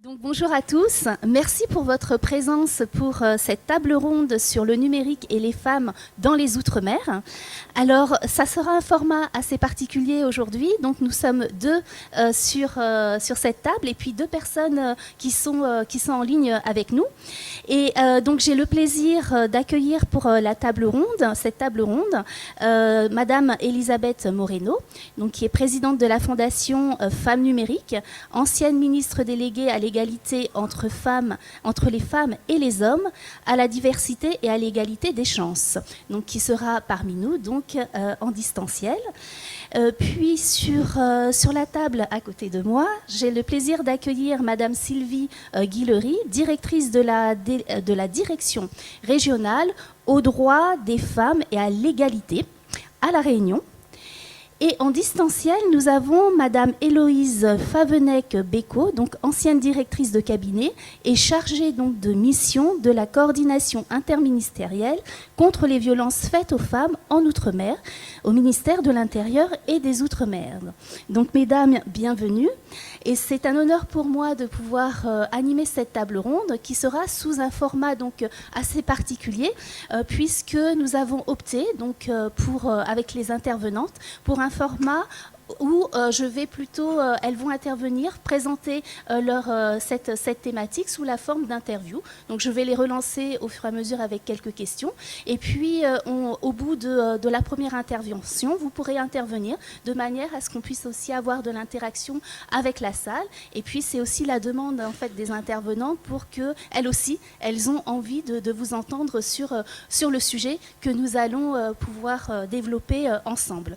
Donc, bonjour à tous, merci pour votre présence pour cette table ronde sur le numérique et les femmes dans les Outre-mer. Alors, ça sera un format assez particulier aujourd'hui, donc nous sommes deux sur cette table et puis deux personnes qui sont en ligne avec nous. Et donc j'ai le plaisir d'accueillir pour cette table ronde, Madame Elisabeth Moreno, donc, qui est présidente de la Fondation Femmes Numériques, ancienne ministre déléguée à l'égalité entre les femmes et les hommes, à la diversité et à l'égalité des chances, donc qui sera parmi nous donc en distanciel. Puis sur la table à côté de moi, j'ai le plaisir d'accueillir Madame Sylvie Guillery, directrice de la direction régionale aux droits des femmes et à l'égalité à La Réunion. Et en distanciel, nous avons Madame Héloïse Favenec-Bécaud, donc ancienne directrice de cabinet et chargée donc de mission de la coordination interministérielle contre les violences faites aux femmes en Outre-mer, au ministère de l'Intérieur et des Outre-mer. Donc, mesdames, bienvenue. Et c'est un honneur pour moi de pouvoir animer cette table ronde qui sera sous un format donc assez particulier puisque nous avons opté donc avec les intervenantes pour un format où elles vont intervenir, présenter cette thématique sous la forme d'interview. Donc je vais les relancer au fur et à mesure avec quelques questions. Et puis au bout de la première intervention, vous pourrez intervenir de manière à ce qu'on puisse aussi avoir de l'interaction avec la salle. Et puis c'est aussi la demande en fait des intervenants pour que elles aussi, elles ont envie de vous entendre sur le sujet que nous allons pouvoir développer ensemble.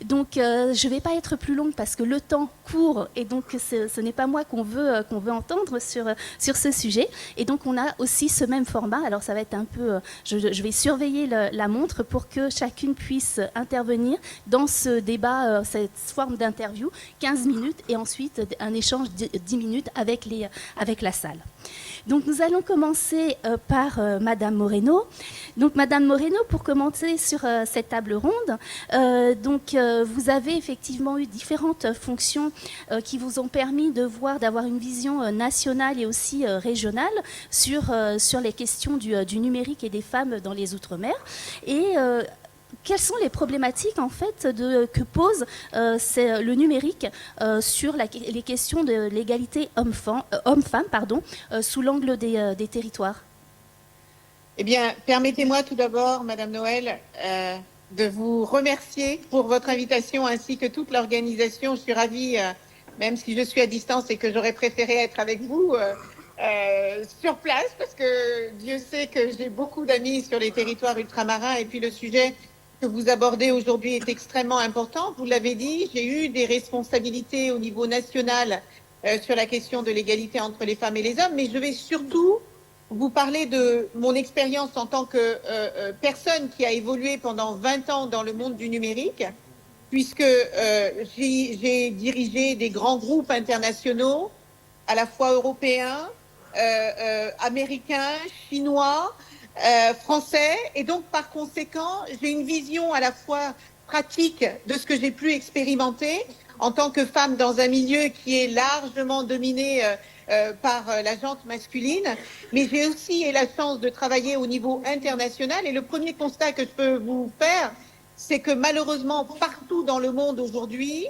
Donc je ne vais pas être plus longue parce que le temps court et donc ce n'est pas moi qu'on veut entendre sur ce sujet. Et donc on a aussi ce même format. Alors ça va être un peu, je vais surveiller la montre pour que chacune puisse intervenir dans ce débat, cette forme d'interview, 15 minutes et ensuite un échange 10 minutes avec la salle. Donc nous allons commencer par Madame Moreno. Donc Madame Moreno, pour commencer sur cette table ronde, vous avez effectivement eu différentes fonctions qui vous ont permis d'avoir une vision nationale et aussi régionale sur les questions du numérique et des femmes dans les Outre-mer. Et quelles sont les problématiques en fait que pose le numérique sur les questions de l'égalité homme-femme sous l'angle des territoires? Eh bien, permettez-moi tout d'abord, Madame Noël, de vous remercier pour votre invitation ainsi que toute l'organisation. Je suis ravie, même si je suis à distance et que j'aurais préféré être avec vous sur place, parce que Dieu sait que j'ai beaucoup d'amis sur les territoires ultramarins et puis le sujet que vous abordez aujourd'hui est extrêmement important. Vous l'avez dit, j'ai eu des responsabilités au niveau national sur la question de l'égalité entre les femmes et les hommes, mais je vais surtout vous parler de mon expérience en tant que personne qui a évolué pendant 20 ans dans le monde du numérique, puisque j'ai dirigé des grands groupes internationaux, à la fois européens, américains, chinois, français, et donc par conséquent, j'ai une vision à la fois pratique de ce que j'ai pu expérimenter en tant que femme dans un milieu qui est largement dominé par la gente masculine, mais j'ai aussi la chance de travailler au niveau international. Et le premier constat que je peux vous faire, c'est que malheureusement, partout dans le monde aujourd'hui,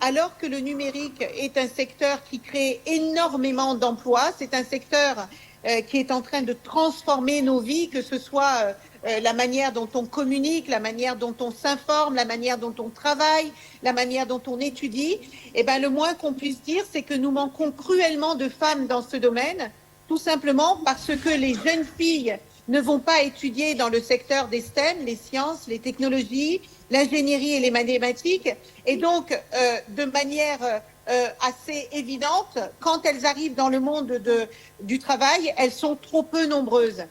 alors que le numérique est un secteur qui crée énormément d'emplois, c'est un secteur qui est en train de transformer nos vies, que ce soit la manière dont on communique, la manière dont on s'informe, la manière dont on travaille, la manière dont on étudie, eh bien, le moins qu'on puisse dire, c'est que nous manquons cruellement de femmes dans ce domaine, tout simplement parce que les jeunes filles ne vont pas étudier dans le secteur des STEM, les sciences, les technologies, l'ingénierie et les mathématiques, et donc de manière assez évidente, quand elles arrivent dans le monde du travail, elles sont trop peu nombreuses.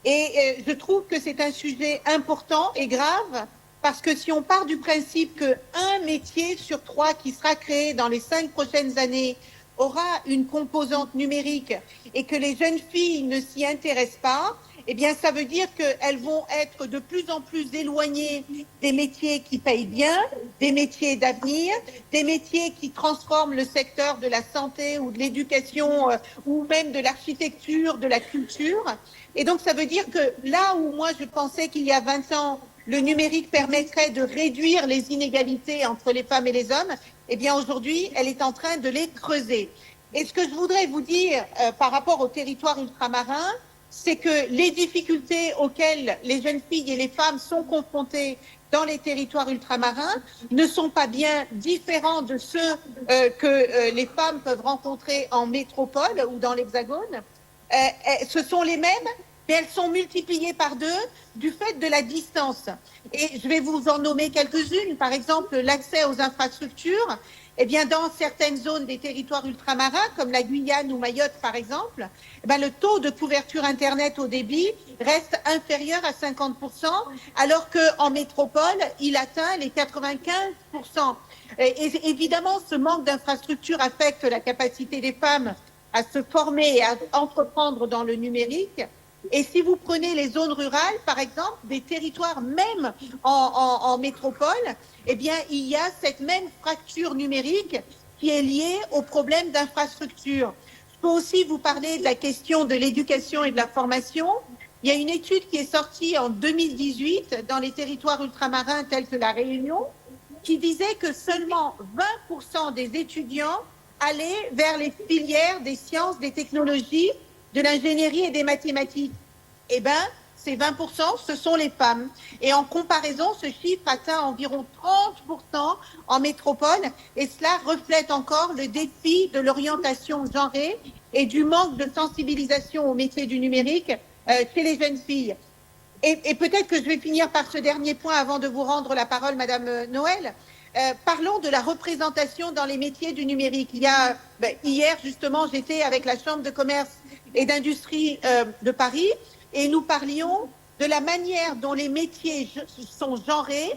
Et je trouve que c'est un sujet important et grave, parce que si on part du principe qu'un métier sur 3 qui sera créé dans les 5 prochaines années aura une composante numérique et que les jeunes filles ne s'y intéressent pas, eh bien, ça veut dire qu'elles vont être de plus en plus éloignées des métiers qui payent bien, des métiers d'avenir, des métiers qui transforment le secteur de la santé ou de l'éducation ou même de l'architecture, de la culture. Et donc, ça veut dire que là où moi, je pensais qu'il y a 20 ans, le numérique permettrait de réduire les inégalités entre les femmes et les hommes, eh bien, aujourd'hui, elle est en train de les creuser. Et ce que je voudrais vous dire par rapport aux territoires ultramarins, c'est que les difficultés auxquelles les jeunes filles et les femmes sont confrontées dans les territoires ultramarins ne sont pas bien différents de ceux que les femmes peuvent rencontrer en métropole ou dans l'Hexagone. Ce sont les mêmes, mais elles sont multipliées par 2 du fait de la distance. Et je vais vous en nommer quelques-unes. Par exemple, l'accès aux infrastructures. Eh bien, dans certaines zones des territoires ultramarins, comme la Guyane ou Mayotte, par exemple, eh bien, le taux de couverture Internet au débit reste inférieur à 50%, alors qu'en métropole, il atteint les 95%. Et évidemment, ce manque d'infrastructures affecte la capacité des femmes à se former et à entreprendre dans le numérique. Et si vous prenez les zones rurales, par exemple, des territoires même en métropole, eh bien, il y a cette même fracture numérique qui est liée aux problèmes d'infrastructure. Je peux aussi vous parler de la question de l'éducation et de la formation. Il y a une étude qui est sortie en 2018 dans les territoires ultramarins tels que la Réunion, qui disait que seulement 20% des étudiants allaient vers les filières des sciences, des technologies, de l'ingénierie et des mathématiques. Eh bien, ces 20%, ce sont les femmes. Et en comparaison, ce chiffre atteint environ 30% en métropole. Et cela reflète encore le défi de l'orientation genrée et du manque de sensibilisation au métier du numérique chez les jeunes filles. Et peut-être que je vais finir par ce dernier point avant de vous rendre la parole, Madame Noël. Parlons de la représentation dans les métiers du numérique. Hier, justement, j'étais avec la Chambre de commerce et d'industrie de Paris et nous parlions de la manière dont les métiers sont genrés,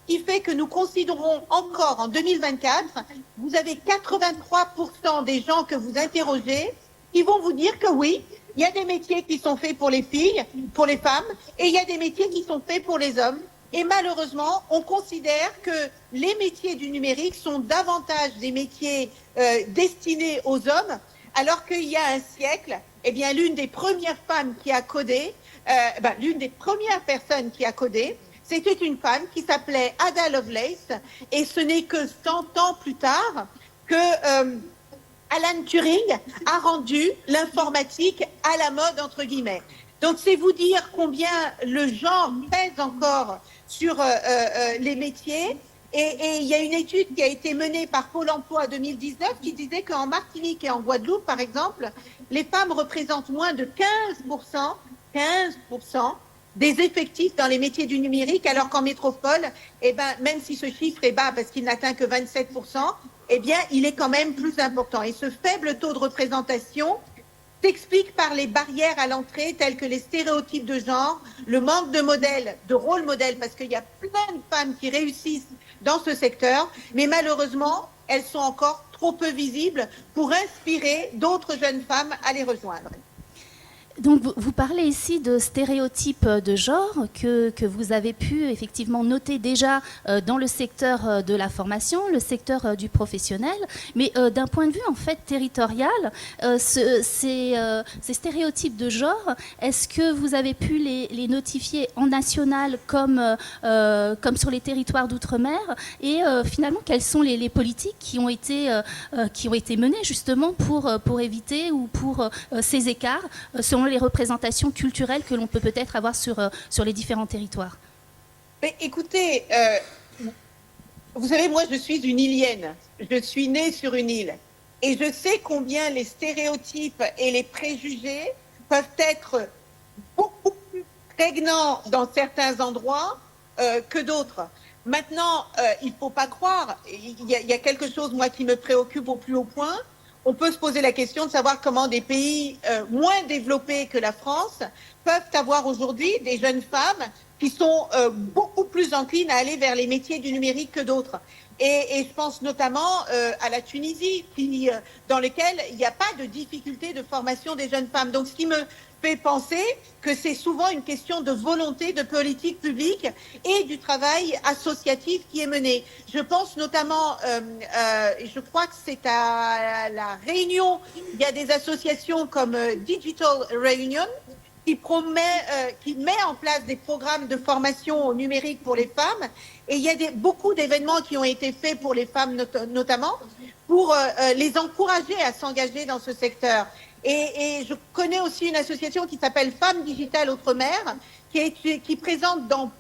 qui fait que nous considérons encore en 2024, vous avez 83% des gens que vous interrogez qui vont vous dire que oui, il y a des métiers qui sont faits pour les filles, pour les femmes, et il y a des métiers qui sont faits pour les hommes. Et malheureusement, on considère que les métiers du numérique sont davantage des métiers destinés aux hommes, alors qu'il y a un siècle, eh bien, l'une des premières femmes qui a codé, l'une des premières personnes qui a codé, c'était une femme qui s'appelait Ada Lovelace, et ce n'est que 100 ans plus tard que Alan Turing a rendu l'informatique à la mode, entre guillemets. Donc, c'est vous dire combien le genre pèse encore sur les métiers. Et il y a une étude qui a été menée par Pôle emploi en 2019 qui disait qu'en Martinique et en Guadeloupe, par exemple, les femmes représentent moins de 15% des effectifs dans les métiers du numérique, alors qu'en métropole, eh ben, même si ce chiffre est bas parce qu'il n'atteint que 27%, eh bien, il est quand même plus important. Et ce faible taux de représentation s'explique par les barrières à l'entrée telles que les stéréotypes de genre, le manque de modèles, de rôle modèle, parce qu'il y a plein de femmes qui réussissent dans ce secteur, mais malheureusement, elles sont encore trop peu visibles pour inspirer d'autres jeunes femmes à les rejoindre. Donc vous parlez ici de stéréotypes de genre que vous avez pu effectivement noter déjà dans le secteur de la formation, le secteur du professionnel, mais d'un point de vue en fait territorial, ces stéréotypes de genre, est-ce que vous avez pu les notifier en national comme sur les territoires d'outre-mer et finalement quelles sont les politiques qui ont été menées justement pour éviter ou pour ces écarts selon les représentations culturelles que l'on peut peut-être avoir sur les différents territoires? Mais écoutez, vous savez, moi je suis une Ilienne, je suis née sur une île et je sais combien les stéréotypes et les préjugés peuvent être beaucoup plus prégnants dans certains endroits que d'autres. Maintenant, il ne faut pas croire, il y a quelque chose moi qui me préoccupe au plus haut point. On peut se poser la question de savoir comment des pays moins développés que la France peuvent avoir aujourd'hui des jeunes femmes qui sont beaucoup plus enclines à aller vers les métiers du numérique que d'autres. Et je pense notamment à la Tunisie, dans lequel il n'y a pas de difficulté de formation des jeunes femmes. Donc, ce qui me fait penser que c'est souvent une question de volonté, de politique publique et du travail associatif qui est mené. Je pense notamment, je crois que c'est à La Réunion, il y a des associations comme Digital Réunion, qui met en place des programmes de formation au numérique pour les femmes. Et il y a beaucoup d'événements qui ont été faits pour les femmes notamment, pour les encourager à s'engager dans ce secteur. Et je connais aussi une association qui s'appelle Femmes Digitales Outre-mer, qui présente dans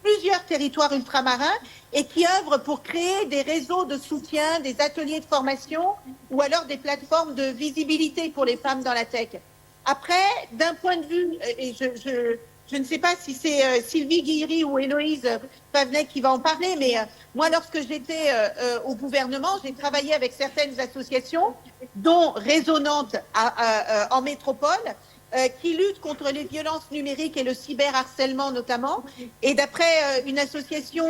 plusieurs territoires ultramarins et qui œuvre pour créer des réseaux de soutien, des ateliers de formation ou alors des plateformes de visibilité pour les femmes dans la tech. Après, d'un point de vue, et je ne sais pas si c'est Sylvie Guilry ou Héloïse Pavenec qui va en parler, mais moi, lorsque j'étais au gouvernement, j'ai travaillé avec certaines associations, dont Résonante en métropole, qui luttent contre les violences numériques et le cyberharcèlement notamment. Et d'après une association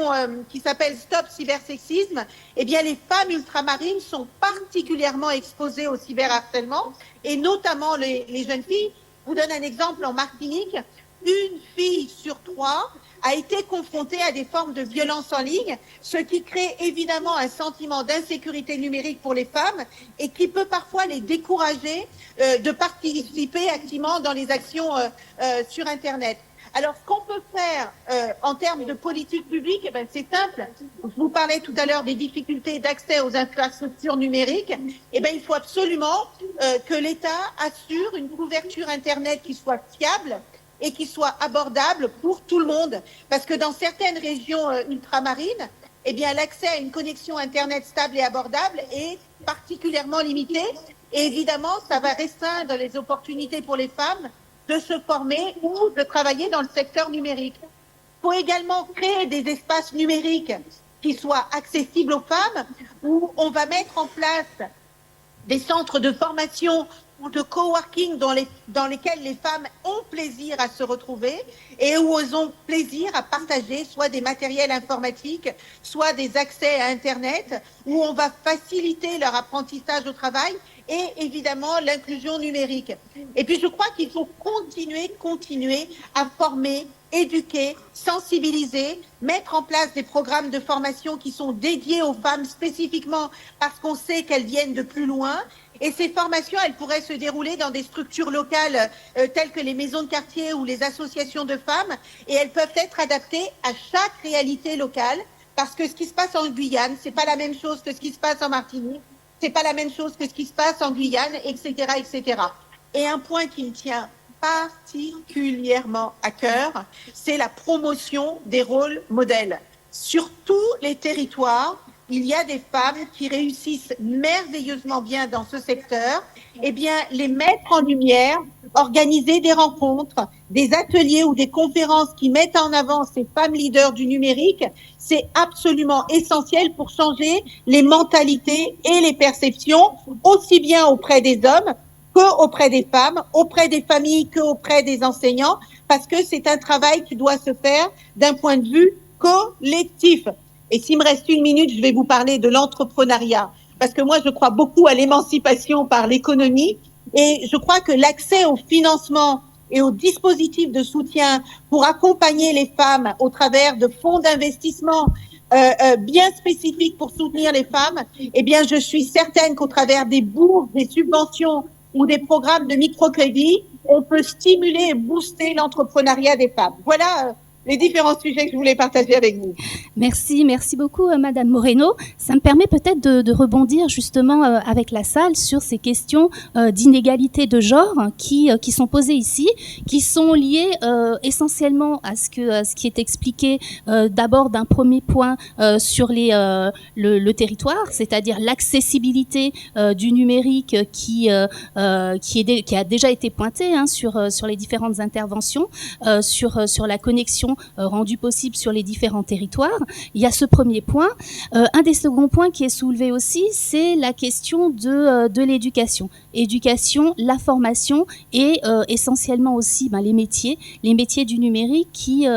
qui s'appelle Stop Cybersexisme, eh bien, les femmes ultramarines sont particulièrement exposées au cyberharcèlement, et notamment les jeunes filles. Je vous donne un exemple en Martinique. Une fille sur 3 a été confrontée à des formes de violence en ligne, ce qui crée évidemment un sentiment d'insécurité numérique pour les femmes et qui peut parfois les décourager de participer activement dans les actions sur Internet. Alors, ce qu'on peut faire en termes de politique publique, eh ben, c'est simple. Je vous parlais tout à l'heure des difficultés d'accès aux infrastructures numériques. Eh ben, il faut absolument que l'État assure une couverture Internet qui soit fiable et qui soit abordable pour tout le monde. Parce que dans certaines régions ultramarines, eh bien, l'accès à une connexion Internet stable et abordable est particulièrement limité. Et évidemment, ça va restreindre les opportunités pour les femmes de se former ou de travailler dans le secteur numérique. Il faut également créer des espaces numériques qui soient accessibles aux femmes, où on va mettre en place des centres de formation ou de coworking dans lesquels les femmes ont plaisir à se retrouver et où elles ont plaisir à partager soit des matériels informatiques, soit des accès à Internet, où on va faciliter leur apprentissage au travail et évidemment l'inclusion numérique. Et puis je crois qu'il faut continuer à former, éduquer, sensibiliser, mettre en place des programmes de formation qui sont dédiés aux femmes spécifiquement parce qu'on sait qu'elles viennent de plus loin. Et ces formations, elles pourraient se dérouler dans des structures locales telles que les maisons de quartier ou les associations de femmes, et elles peuvent être adaptées à chaque réalité locale, parce que ce qui se passe en Guyane, c'est pas la même chose que ce qui se passe en Martinique, c'est pas la même chose que ce qui se passe en Guyane, etc., etc. Et un point qui me tient particulièrement à cœur, c'est la promotion des rôles modèles. Sur tous les territoires, il y a des femmes qui réussissent merveilleusement bien dans ce secteur. Eh bien, les mettre en lumière, organiser des rencontres, des ateliers ou des conférences qui mettent en avant ces femmes leaders du numérique, c'est absolument essentiel pour changer les mentalités et les perceptions, aussi bien auprès des hommes qu'auprès des femmes, auprès des familles qu'auprès des enseignants, parce que c'est un travail qui doit se faire d'un point de vue collectif. Et s'il me reste une minute, je vais vous parler de l'entrepreneuriat. Parce que moi, je crois beaucoup à l'émancipation par l'économie. Et je crois que l'accès au financement et aux dispositifs de soutien pour accompagner les femmes au travers de fonds d'investissement bien spécifiques pour soutenir les femmes, eh bien, je suis certaine qu'au travers des bourses, des subventions ou des programmes de microcrédit, on peut stimuler et booster l'entrepreneuriat des femmes. Voilà les différents sujets que je voulais partager avec vous. Merci beaucoup Madame Moreno. Ça me permet peut-être de rebondir justement avec la salle sur ces questions d'inégalité de genre qui sont posées ici, qui sont liées essentiellement à ce qui est expliqué d'abord d'un premier point sur le territoire, c'est-à-dire l'accessibilité du numérique qui a déjà été pointé sur les différentes interventions, sur la connexion sont rendues possibles sur les différents territoires. Il y a ce premier point. Un des seconds points qui est soulevé aussi, c'est la question de l'éducation. Éducation, la formation et essentiellement aussi les métiers du numérique qui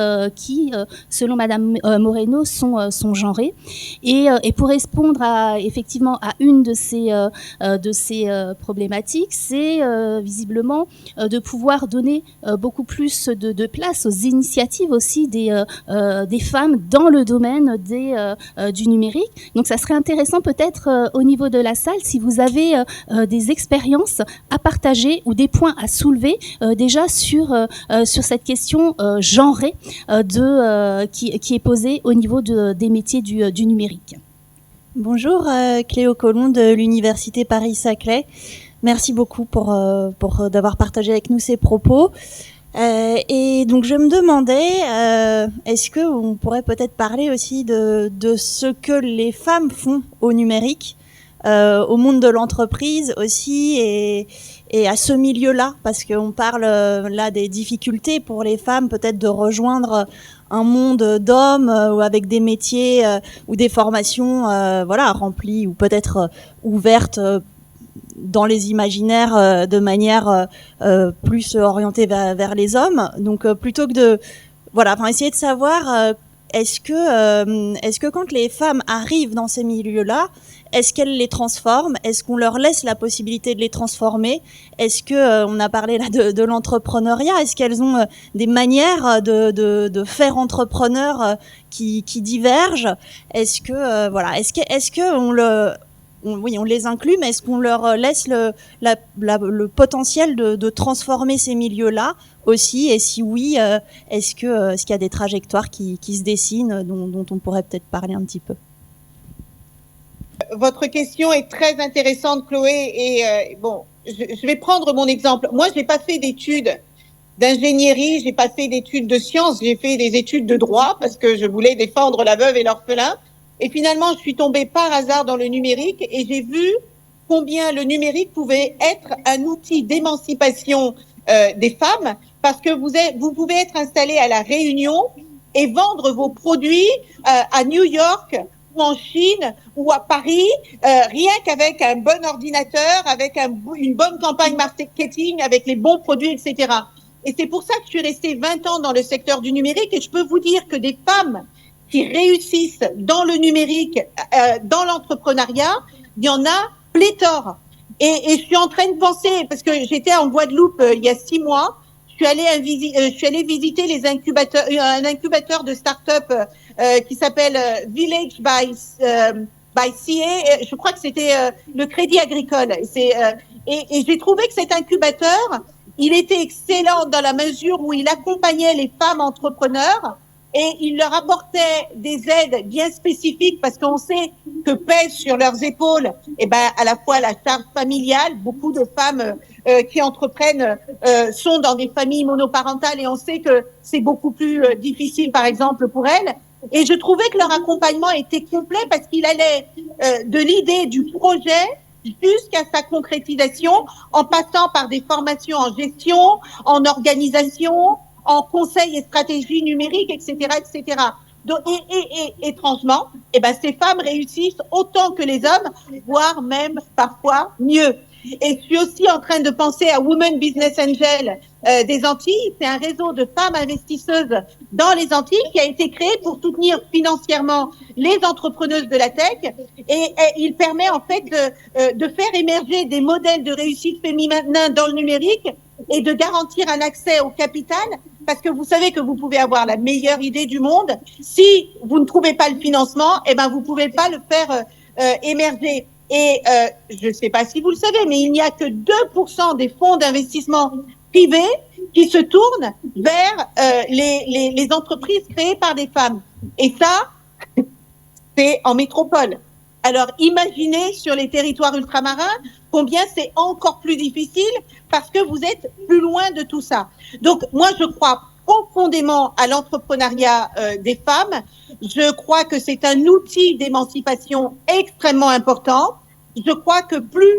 selon Madame Moreno, sont genrés. Et pour répondre effectivement à une de ces problématiques, c'est visiblement de pouvoir donner beaucoup plus de place aux initiatives aussi des femmes dans le domaine du numérique. Donc ça serait intéressant peut-être au niveau de la salle, si vous avez des expériences à partager ou des points à soulever déjà sur cette question genrée qui est posée au niveau des métiers du numérique. Bonjour, Cléo Colomb de l'Université Paris-Saclay. Merci beaucoup pour d'avoir partagé avec nous ces propos. Et donc je me demandais, est-ce que on pourrait peut-être parler aussi de ce que les femmes font au numérique, au monde de l'entreprise aussi, et à ce milieu-là, parce qu'on parle là des difficultés pour les femmes peut-être de rejoindre un monde d'hommes ou avec des métiers ou des formations remplies ou peut-être ouvertes dans les imaginaires de manière plus orientée vers les hommes. Donc plutôt que de essayer de savoir est-ce que quand les femmes arrivent dans ces milieux-là, est-ce qu'elles les transforment? Est-ce qu'on leur laisse la possibilité de les transformer? Est-ce que on a parlé là de l'entrepreneuriat? Est-ce qu'elles ont des manières de faire entrepreneur qui divergent? Est-ce que on les inclut, mais est-ce qu'on leur laisse le potentiel de transformer ces milieux-là aussi? Et si oui, est-ce qu'il y a des trajectoires qui se dessinent dont on pourrait peut-être parler un petit peu? Votre question est très intéressante, Chloé. Et je vais prendre mon exemple. Moi, j'ai pas fait d'études d'ingénierie, j'ai pas fait d'études de sciences, j'ai fait des études de droit parce que je voulais défendre la veuve et l'orphelin. Et finalement, je suis tombée par hasard dans le numérique et j'ai vu combien le numérique pouvait être un outil d'émancipation des femmes, parce que vous pouvez être installé à La Réunion et vendre vos produits à New York ou en Chine ou à Paris, rien qu'avec un bon ordinateur, avec une bonne campagne marketing, avec les bons produits, etc. Et c'est pour ça que je suis restée 20 ans dans le secteur du numérique, et je peux vous dire que des femmes qui réussissent dans le numérique, dans l'entrepreneuriat, il y en a pléthore. Et je suis en train de penser, parce que j'étais en Guadeloupe il y a 6 mois, je suis allée visiter les incubateurs, un incubateur de start-up qui s'appelle Village by CA. Je crois que c'était le Crédit Agricole. Et j'ai trouvé que cet incubateur, il était excellent dans la mesure où il accompagnait les femmes entrepreneurs et il leur apportait des aides bien spécifiques, parce qu'on sait que pèse sur leurs épaules à la fois la charge familiale. Beaucoup de femmes qui entreprennent sont dans des familles monoparentales, et on sait que c'est beaucoup plus difficile, par exemple, pour elles. Et je trouvais que leur accompagnement était complet, parce qu'il allait de l'idée du projet jusqu'à sa concrétisation, en passant par des formations en gestion, en organisation, en conseil et stratégie numérique, etc., etc. Donc, et étrangement, ces femmes réussissent autant que les hommes, voire même parfois mieux. Et je suis aussi en train de penser à Women Business Angel des Antilles. C'est un réseau de femmes investisseuses dans les Antilles qui a été créé pour soutenir financièrement les entrepreneuses de la tech. Et il permet en fait de faire émerger des modèles de réussite féminin dans le numérique et de garantir un accès au capital, parce que vous savez que vous pouvez avoir la meilleure idée du monde. Si vous ne trouvez pas le financement, vous pouvez pas le faire émerger. Et je ne sais pas si vous le savez, mais il n'y a que 2% des fonds d'investissement privés qui se tournent vers les entreprises créées par des femmes. Et ça, c'est en métropole. Alors imaginez sur les territoires ultramarins combien c'est encore plus difficile, parce que vous êtes plus loin de tout ça. Donc moi, je crois profondément à l'entrepreneuriat des femmes. Je crois que c'est un outil d'émancipation extrêmement important. Je crois que plus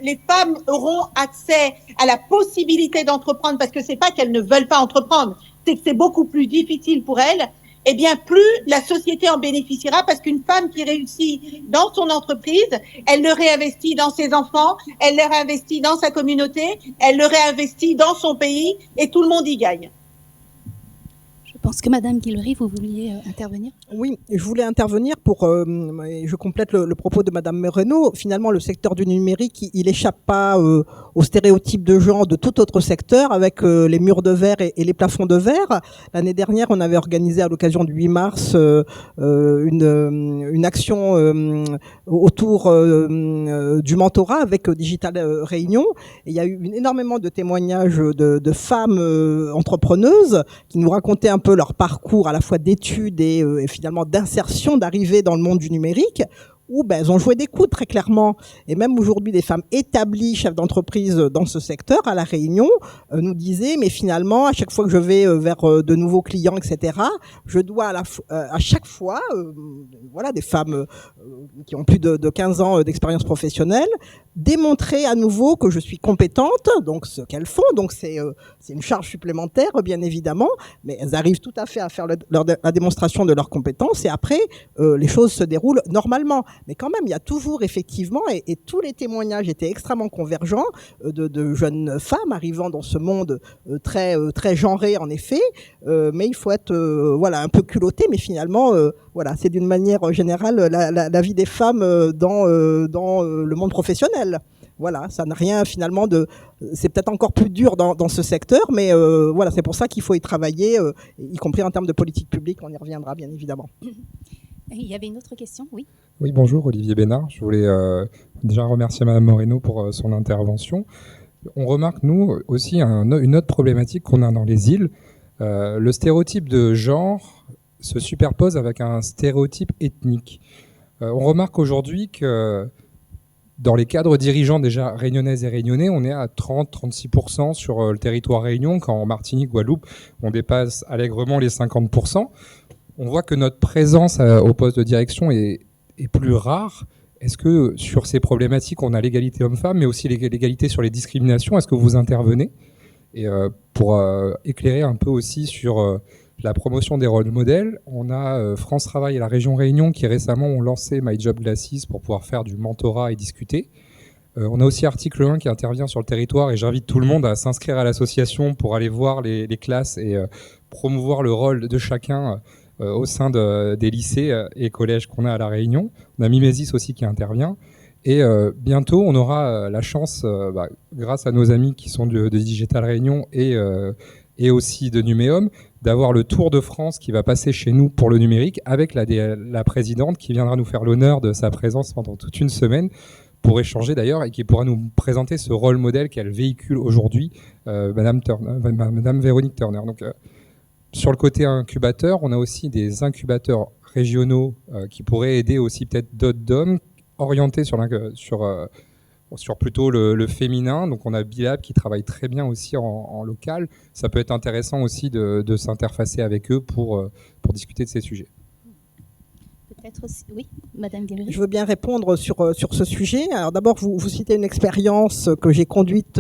les femmes auront accès à la possibilité d'entreprendre, parce que c'est pas qu'elles ne veulent pas entreprendre, c'est que c'est beaucoup plus difficile pour elles, eh bien, plus la société en bénéficiera, parce qu'une femme qui réussit dans son entreprise, elle le réinvestit dans ses enfants, elle le réinvestit dans sa communauté, elle le réinvestit dans son pays, et tout le monde y gagne. Je pense que Madame Guillory, vous vouliez intervenir. Oui, je voulais intervenir pour, je complète le propos de Madame Moreno. Finalement, le secteur du numérique, il échappe pas aux stéréotypes de genre de tout autre secteur, avec les murs de verre et les plafonds de verre. L'année dernière, on avait organisé à l'occasion du 8 mars une action autour du mentorat avec Digital Réunion. Et il y a eu énormément de témoignages de femmes entrepreneuses qui nous racontaient un peu leur parcours à la fois d'études et finalement d'insertion, d'arrivée dans le monde du numérique, où elles ont joué des coups très clairement. Et même aujourd'hui, des femmes établies, chefs d'entreprise dans ce secteur, à La Réunion, nous disaient, mais finalement, à chaque fois que je vais vers de nouveaux clients, etc., je dois à chaque fois, voilà, des femmes qui ont plus de 15 ans d'expérience professionnelle, démontrer à nouveau que je suis compétente, donc ce qu'elles font, donc c'est une charge supplémentaire, bien évidemment, mais elles arrivent tout à fait à faire la démonstration de leurs compétences, et après, les choses se déroulent normalement. Mais quand même, il y a toujours effectivement, et tous les témoignages étaient extrêmement convergents, de jeunes femmes arrivant dans ce monde très genré en effet, mais il faut être voilà, un peu culotté, mais finalement, voilà, c'est d'une manière générale la vie des femmes dans le monde professionnel. Voilà, ça n'a rien finalement c'est peut-être encore plus dur dans ce secteur, mais voilà, c'est pour ça qu'il faut y travailler, y compris en termes de politique publique, on y reviendra bien évidemment. Il y avait une autre question, oui. Oui, bonjour, Olivier Bénard. Je voulais déjà remercier Madame Moreno pour son intervention. On remarque, nous, aussi une autre problématique qu'on a dans les îles. Le stéréotype de genre se superpose avec un stéréotype ethnique. On remarque aujourd'hui que dans les cadres dirigeants déjà réunionnaises et réunionnais, on est à 30-36% sur le territoire Réunion, quand en Martinique, Guadeloupe, on dépasse allègrement les 50%. On voit que notre présence au poste de direction est plus rare. Est-ce que sur ces problématiques, on a l'égalité homme-femme, mais aussi l'égalité sur les discriminations? Est-ce que vous intervenez? Et pour éclairer un peu aussi sur la promotion des rôles modèles, on a France Travail et la région Réunion qui récemment ont lancé My Job Glasses pour pouvoir faire du mentorat et discuter. On a aussi Article 1 qui intervient sur le territoire, et j'invite tout le monde à s'inscrire à l'association pour aller voir les classes et promouvoir le rôle de chacun au sein des lycées et collèges qu'on a à La Réunion. On a Mimesis aussi qui intervient. Et bientôt, on aura la chance, grâce à nos amis qui sont de Digital Réunion et aussi de Numéum, d'avoir le Tour de France qui va passer chez nous pour le numérique, avec la présidente qui viendra nous faire l'honneur de sa présence pendant toute une semaine pour échanger d'ailleurs, et qui pourra nous présenter ce rôle modèle qu'elle véhicule aujourd'hui, Madame Véronique Turner. Donc, sur le côté incubateur, on a aussi des incubateurs régionaux qui pourraient aider aussi peut-être d'autres DOM orientés sur plutôt le féminin. Donc on a Bilab qui travaille très bien aussi en local. Ça peut être intéressant aussi de s'interfacer avec eux pour discuter de ces sujets. Peut-être aussi, oui, Madame Guillory. Je veux bien répondre sur ce sujet. Alors d'abord, vous citez une expérience que j'ai conduite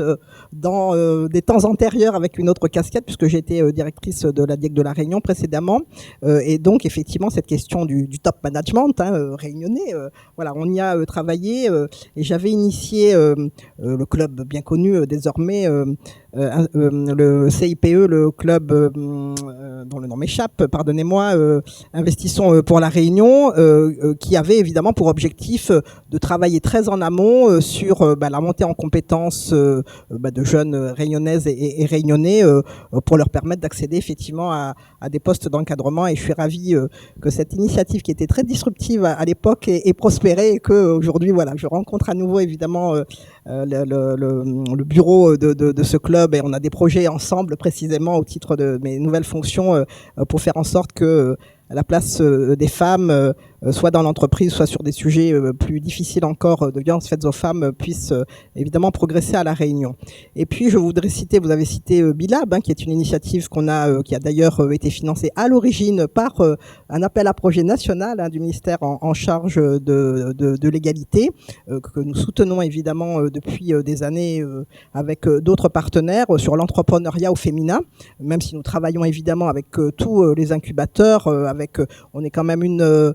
dans des temps antérieurs avec une autre casquette, puisque j'ai été directrice de la DIEC de La Réunion précédemment. Et donc, effectivement, cette question du top management réunionnais, voilà, on y a travaillé. Et j'avais initié le club bien connu désormais, le CIPE, le club dont le nom m'échappe, pardonnez-moi, Investissons pour La Réunion, qui avait évidemment pour objectif de travailler très en amont sur la montée en compétences de jeunes réunionnaises et réunionnais pour leur permettre d'accéder effectivement à des postes d'encadrement. Et je suis ravie que cette initiative qui était très disruptive à l'époque ait prospéré, et que aujourd'hui, voilà, je rencontre à nouveau évidemment le bureau de ce club, et on a des projets ensemble précisément au titre de mes nouvelles fonctions pour faire en sorte que à la place des femmes, soit dans l'entreprise, soit sur des sujets plus difficiles encore de violences faites aux femmes, puissent évidemment progresser à La Réunion. Et puis, je voudrais citer, vous avez cité Bilab, qui est une initiative qui a d'ailleurs été financée à l'origine par un appel à projet national du ministère en charge de l'égalité, que nous soutenons évidemment depuis des années avec d'autres partenaires sur l'entrepreneuriat au féminin, même si nous travaillons évidemment avec tous les incubateurs, on est quand même une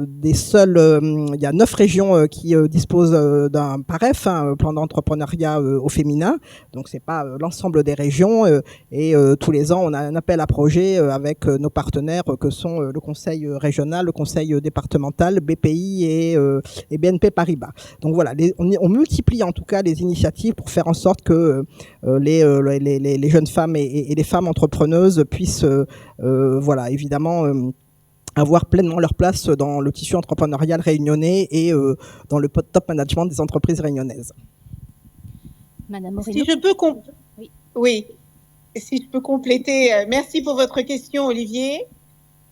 des seules, il y a 9 régions qui disposent d'un PAREF, plan d'entrepreneuriat au féminin, donc c'est pas l'ensemble des régions, et tous les ans on a un appel à projet avec nos partenaires que sont le conseil régional, le conseil départemental, BPI et BNP Paribas. Donc voilà, on multiplie en tout cas les initiatives pour faire en sorte que les jeunes femmes et les femmes entrepreneuses puissent voilà, évidemment avoir pleinement leur place dans le tissu entrepreneurial réunionnais et dans le top management des entreprises réunionnaises. Madame Moreno. Si je peux Oui. Oui. Si je peux compléter, merci pour votre question, Olivier.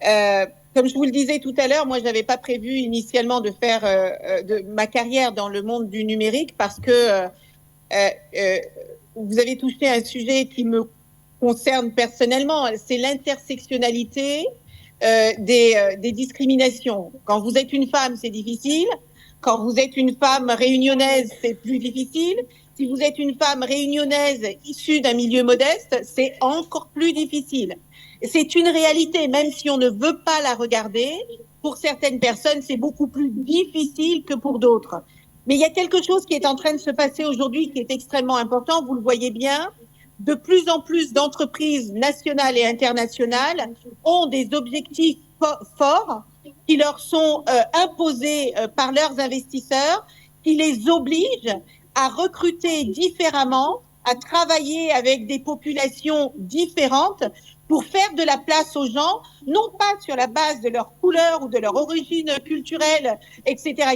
Comme je vous le disais tout à l'heure, moi, je n'avais pas prévu initialement de faire de ma carrière dans le monde du numérique parce que vous avez touché un sujet qui me concerne personnellement, c'est l'intersectionnalité des discriminations. Quand vous êtes une femme, c'est difficile. Quand vous êtes une femme réunionnaise, c'est plus difficile. Si vous êtes une femme réunionnaise issue d'un milieu modeste, c'est encore plus difficile. C'est une réalité, même si on ne veut pas la regarder. Pour certaines personnes, c'est beaucoup plus difficile que pour d'autres. Mais il y a quelque chose qui est en train de se passer aujourd'hui qui est extrêmement important. Vous le voyez bien. De plus en plus d'entreprises nationales et internationales ont des objectifs forts qui leur sont imposés par leurs investisseurs, qui les obligent à recruter différemment, à travailler avec des populations différentes pour faire de la place aux gens, non pas sur la base de leur couleur ou de leur origine culturelle, etc.,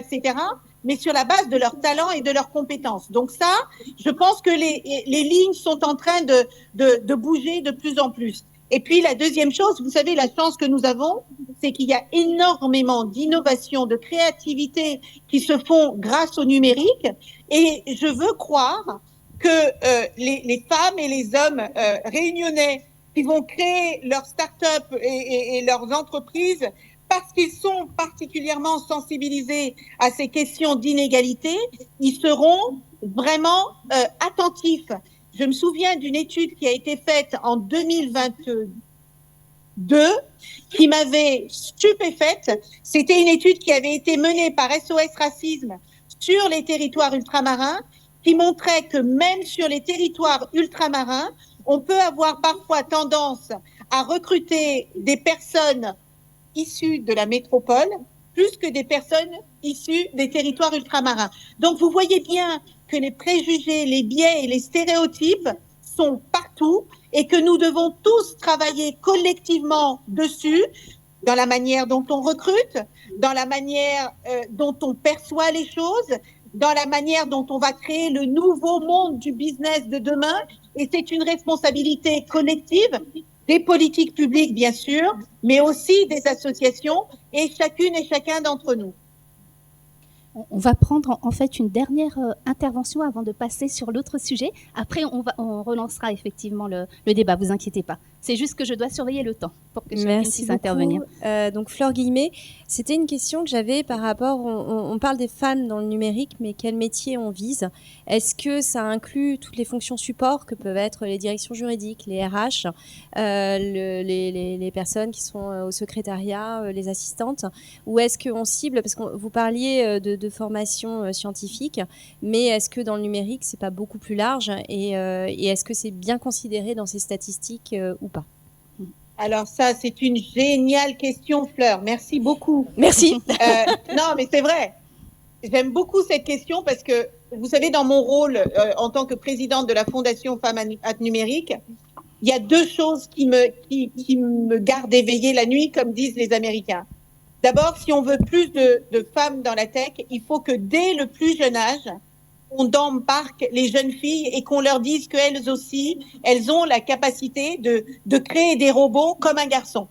mais sur la base de leur talent et de leurs compétences. Donc ça, je pense que les lignes sont en train de bouger de plus en plus. Et puis la deuxième chose, vous savez, la chance que nous avons, c'est qu'il y a énormément d'innovations, de créativité qui se font grâce au numérique. Et je veux croire que les femmes et les hommes réunionnais qui vont créer leurs start-up et leurs entreprises parce qu'ils sont particulièrement sensibilisés à ces questions d'inégalité, ils seront vraiment attentifs. Je me souviens d'une étude qui a été faite en 2022 qui m'avait stupéfaite. C'était une étude qui avait été menée par SOS Racisme sur les territoires ultramarins qui montrait que même sur les territoires ultramarins, on peut avoir parfois tendance à recruter des personnes issues de la métropole plus que des personnes issues des territoires ultramarins. Donc vous voyez bien que les préjugés, les biais et les stéréotypes sont partout et que nous devons tous travailler collectivement dessus, dans la manière dont on recrute, dans la manière dont on perçoit les choses, dans la manière dont on va créer le nouveau monde du business de demain. Et c'est une responsabilité collective des politiques publiques, bien sûr, mais aussi des associations et chacune et chacun d'entre nous. On va prendre en fait une dernière intervention avant de passer sur l'autre sujet. Après, on relancera effectivement le débat, vous inquiétez pas. C'est juste que je dois surveiller le temps pour que chacun puisse intervenir. Donc Fleur Guillemet, c'était une question que j'avais par rapport, on parle des femmes dans le numérique, mais quel métier on vise? Est-ce que ça inclut toutes les fonctions support que peuvent être les directions juridiques, les RH, les personnes qui sont au secrétariat, les assistantes, ou est-ce qu'on cible, parce que vous parliez de formation scientifique, mais est-ce que dans le numérique c'est pas beaucoup plus large et est-ce que c'est bien considéré dans ces statistiques ou pas? Alors ça, c'est une géniale question, Fleur. Merci beaucoup. Merci. Non, mais c'est vrai. J'aime beaucoup cette question parce que, vous savez, dans mon rôle en tant que présidente de la Fondation Femmes Numérique, il y a deux choses qui me gardent éveillée la nuit, comme disent les Américains. D'abord, si on veut plus de femmes dans la tech, il faut que dès le plus jeune âge, on embarque les jeunes filles et qu'on leur dise qu'elles aussi, elles ont la capacité de créer des robots comme un garçon.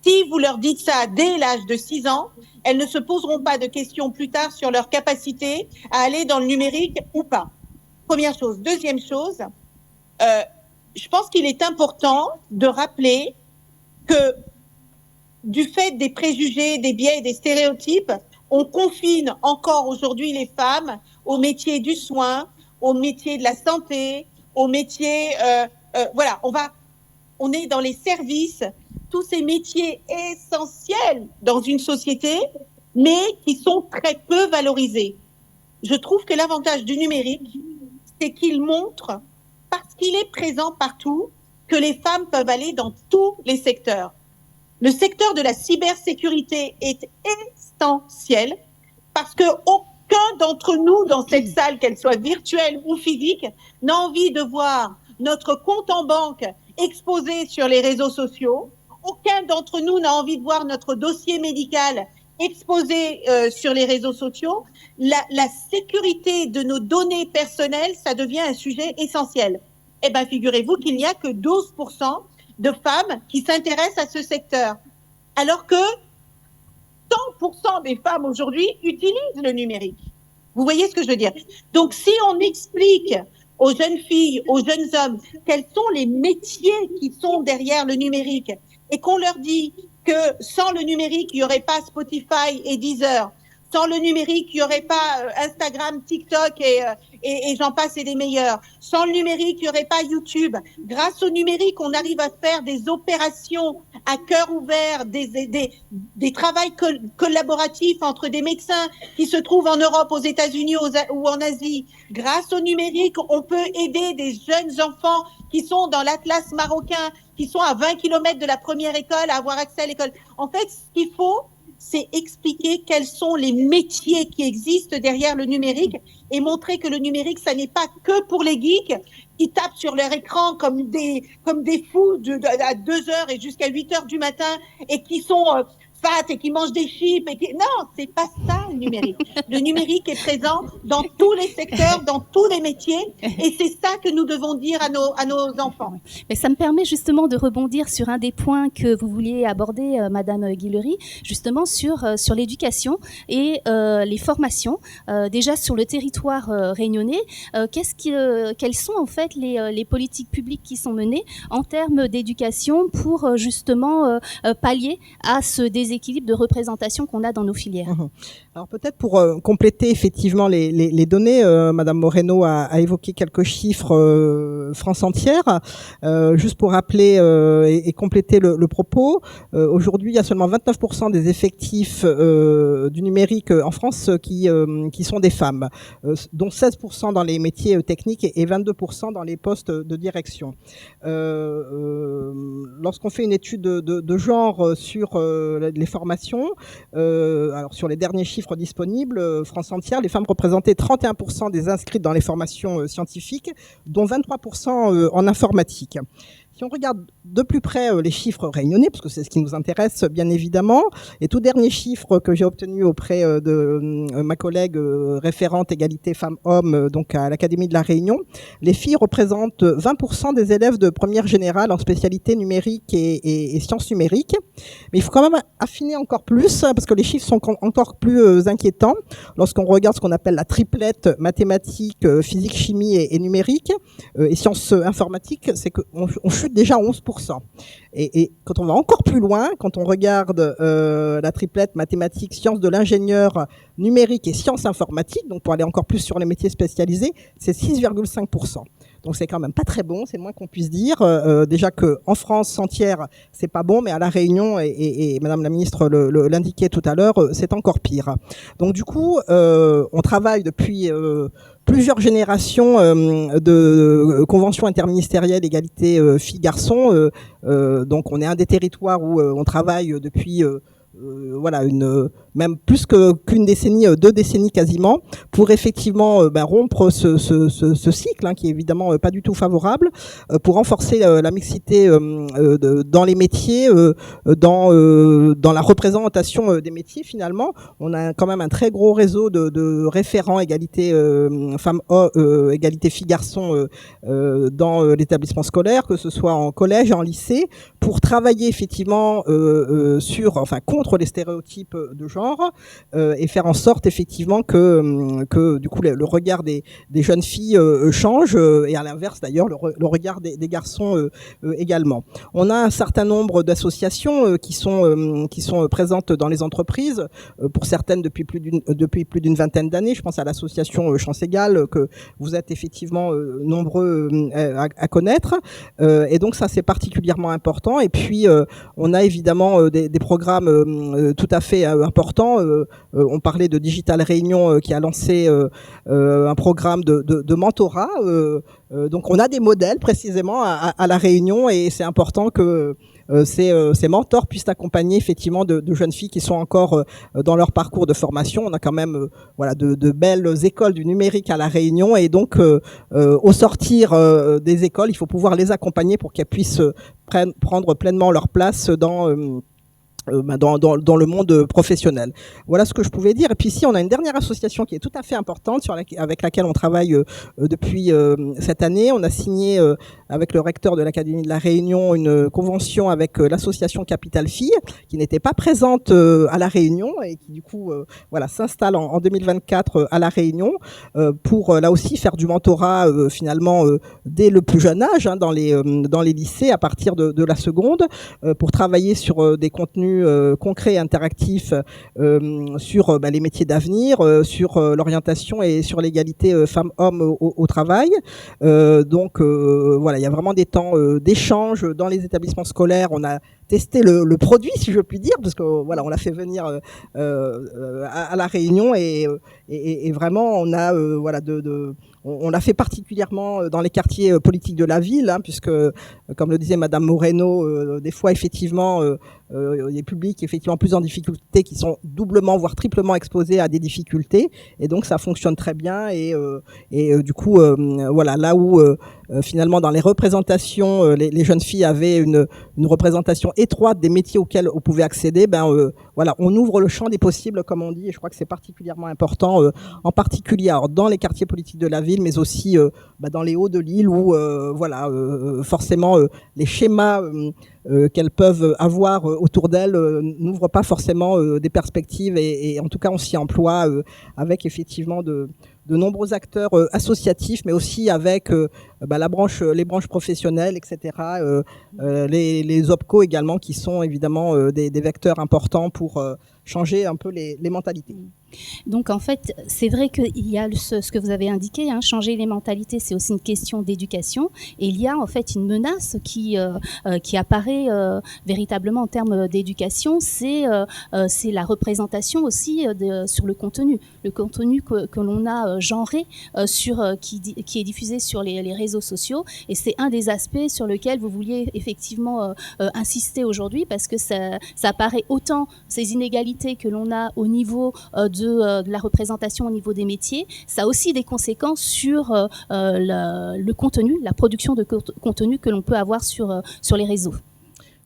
Si vous leur dites ça dès l'âge de 6 ans, elles ne se poseront pas de questions plus tard sur leur capacité à aller dans le numérique ou pas. Première chose. Deuxième chose, je pense qu'il est important de rappeler que du fait des préjugés, des biais et des stéréotypes, on confine encore aujourd'hui les femmes au métier du soin, au métier de la santé, au métier... voilà, on est dans les services, tous ces métiers essentiels dans une société, mais qui sont très peu valorisés. Je trouve que l'avantage du numérique, c'est qu'il montre, parce qu'il est présent partout, que les femmes peuvent aller dans tous les secteurs. Le secteur de la cybersécurité est essentiel parce que aucun d'entre nous dans cette salle, qu'elle soit virtuelle ou physique, n'a envie de voir notre compte en banque exposé sur les réseaux sociaux. Aucun d'entre nous n'a envie de voir notre dossier médical exposé sur les réseaux sociaux. La sécurité de nos données personnelles, ça devient un sujet essentiel. Eh bien, figurez-vous qu'il n'y a que 12% de femmes qui s'intéressent à ce secteur, alors que 100% des femmes aujourd'hui utilisent le numérique. Vous voyez ce que je veux dire? Donc, si on explique aux jeunes filles, aux jeunes hommes, quels sont les métiers qui sont derrière le numérique, et qu'on leur dit que sans le numérique, il n'y aurait pas Spotify et Deezer, sans le numérique, il n'y aurait pas Instagram, TikTok et j'en passe et des meilleurs. Sans le numérique, il n'y aurait pas YouTube. Grâce au numérique, on arrive à faire des opérations à cœur ouvert, des travails collaboratifs entre des médecins qui se trouvent en Europe, aux États-Unis ou en Asie. Grâce au numérique, on peut aider des jeunes enfants qui sont dans l'Atlas marocain, qui sont à 20 km de la première école, à avoir accès à l'école. En fait, ce qu'il faut, c'est expliquer quels sont les métiers qui existent derrière le numérique et montrer que le numérique, ça n'est pas que pour les geeks qui tapent sur leur écran comme des fous à 2 heures et jusqu'à 8 heures du matin et qui sont fat et qui mangent des chips. Non, c'est pas ça le numérique. Le numérique est présent dans tous les secteurs, dans tous les métiers et c'est ça que nous devons dire à nos enfants. Mais ça me permet justement de rebondir sur un des points que vous vouliez aborder, Madame Guillery, justement sur l'éducation et les formations. Déjà sur le territoire réunionnais, quelles sont en fait les politiques publiques qui sont menées en termes d'éducation pour justement pallier à ce déséquilibre de représentation qu'on a dans nos filières. Alors peut-être pour compléter effectivement les données, Madame Moreno a évoqué quelques chiffres France entière. Juste pour rappeler et compléter le propos, aujourd'hui il y a seulement 29% des effectifs du numérique en France qui sont des femmes, dont 16% dans les métiers techniques et 22% dans les postes de direction. Lorsqu'on fait une étude de genre sur les formations, alors sur les derniers chiffres disponibles, France entière, les femmes représentaient 31% des inscrites dans les formations scientifiques, dont 23% en informatique. Si on regarde de plus près les chiffres réunionnais, parce que c'est ce qui nous intéresse bien évidemment, les tout derniers chiffres que j'ai obtenus auprès de ma collègue référente égalité femmes-hommes, donc à l'Académie de la Réunion, les filles représentent 20% des élèves de première générale en spécialité numérique et sciences numériques. Mais il faut quand même affiner encore plus, parce que les chiffres sont encore plus inquiétants. Lorsqu'on regarde ce qu'on appelle la triplette mathématiques, physique, chimie et numérique, et sciences informatiques, c'est qu'on chute déjà à 11%. Et quand on va encore plus loin, quand on regarde la triplette mathématiques, sciences de l'ingénieur, numérique et sciences informatiques, donc pour aller encore plus sur les métiers spécialisés, c'est 6,5%. Donc c'est quand même pas très bon, c'est le moins qu'on puisse dire. Déjà que en France entière, c'est pas bon, mais à la Réunion et Madame la ministre l'indiquait tout à l'heure, c'est encore pire. Donc du coup, on travaille depuis plusieurs générations de conventions interministérielles égalité filles-garçons. Donc on est un des territoires où on travaille depuis voilà une même plus qu'une décennie, 2 décennies quasiment, pour effectivement rompre ce cycle, hein, qui est évidemment pas du tout favorable, pour renforcer la mixité dans les métiers, dans la représentation des métiers. Finalement, on a quand même un très gros réseau de référents égalité femmes, égalité filles-garçons dans l'établissement scolaire, que ce soit en collège et en lycée, pour travailler effectivement contre les stéréotypes de genre et faire en sorte effectivement que du coup le regard des jeunes filles change et à l'inverse d'ailleurs le regard des garçons également. On a un certain nombre d'associations qui sont présentes dans les entreprises, pour certaines depuis plus d'une vingtaine d'années. Je pense à l'association Chance Égale que vous êtes effectivement nombreux à connaître, et donc ça c'est particulièrement important. Et puis on a évidemment des programmes tout à fait importants. On parlait de Digital Réunion qui a lancé un programme de mentorat. Donc on a des modèles précisément à la Réunion, et c'est important que ces mentors puissent accompagner effectivement de jeunes filles qui sont encore dans leur parcours de formation. On a quand même de belles écoles du numérique à la Réunion, et donc au sortir des écoles, il faut pouvoir les accompagner pour qu'elles puissent prendre pleinement leur place dans le monde professionnel. Voilà ce que je pouvais dire. Et puis ici, on a une dernière association qui est tout à fait importante, avec laquelle on travaille depuis cette année. On a signé avec le recteur de l'Académie de la Réunion une convention avec l'association Capital Filles, qui n'était pas présente à la Réunion et qui du coup s'installe en 2024 à la Réunion pour là aussi faire du mentorat finalement dès le plus jeune âge, hein, dans les lycées à partir de la seconde, pour travailler sur des contenus concrets et interactifs sur les métiers d'avenir, sur l'orientation et sur l'égalité femmes-hommes au travail. Donc il y a vraiment des temps d'échange dans les établissements scolaires. On a testé le produit, si je puis dire, parce que on l'a fait venir à la Réunion, et vraiment on a on l'a fait particulièrement dans les quartiers politiques de la ville, hein, puisque, comme le disait Madame Moreno, des fois, effectivement, les publics effectivement plus en difficulté, qui sont doublement, voire triplement exposés à des difficultés, et donc ça fonctionne très bien. Et du coup, là où finalement dans les représentations, les jeunes filles avaient une représentation étroite des métiers auxquels on pouvait accéder, on ouvre le champ des possibles, comme on dit, et je crois que c'est particulièrement important, en particulier dans les quartiers politiques de la ville, mais aussi dans les hauts de l'île, où forcément les schémas qu'elles peuvent avoir autour d'elles n'ouvrent pas forcément des perspectives, et en tout cas on s'y emploie avec effectivement de nombreux acteurs associatifs, mais aussi avec les branches professionnelles, etc., les OPCO également, qui sont évidemment des vecteurs importants pour changer un peu les mentalités. Donc en fait, c'est vrai qu'il y a ce que vous avez indiqué, hein, changer les mentalités, c'est aussi une question d'éducation, et il y a en fait une menace qui apparaît véritablement en termes d'éducation, c'est la représentation aussi sur le contenu que l'on a genré qui est diffusé sur les réseaux sociaux, et c'est un des aspects sur lequel vous vouliez effectivement insister aujourd'hui, parce que ça apparaît autant ces inégalités que l'on a au niveau de la représentation au niveau des métiers, ça a aussi des conséquences sur le contenu, la production de contenu que l'on peut avoir sur les réseaux.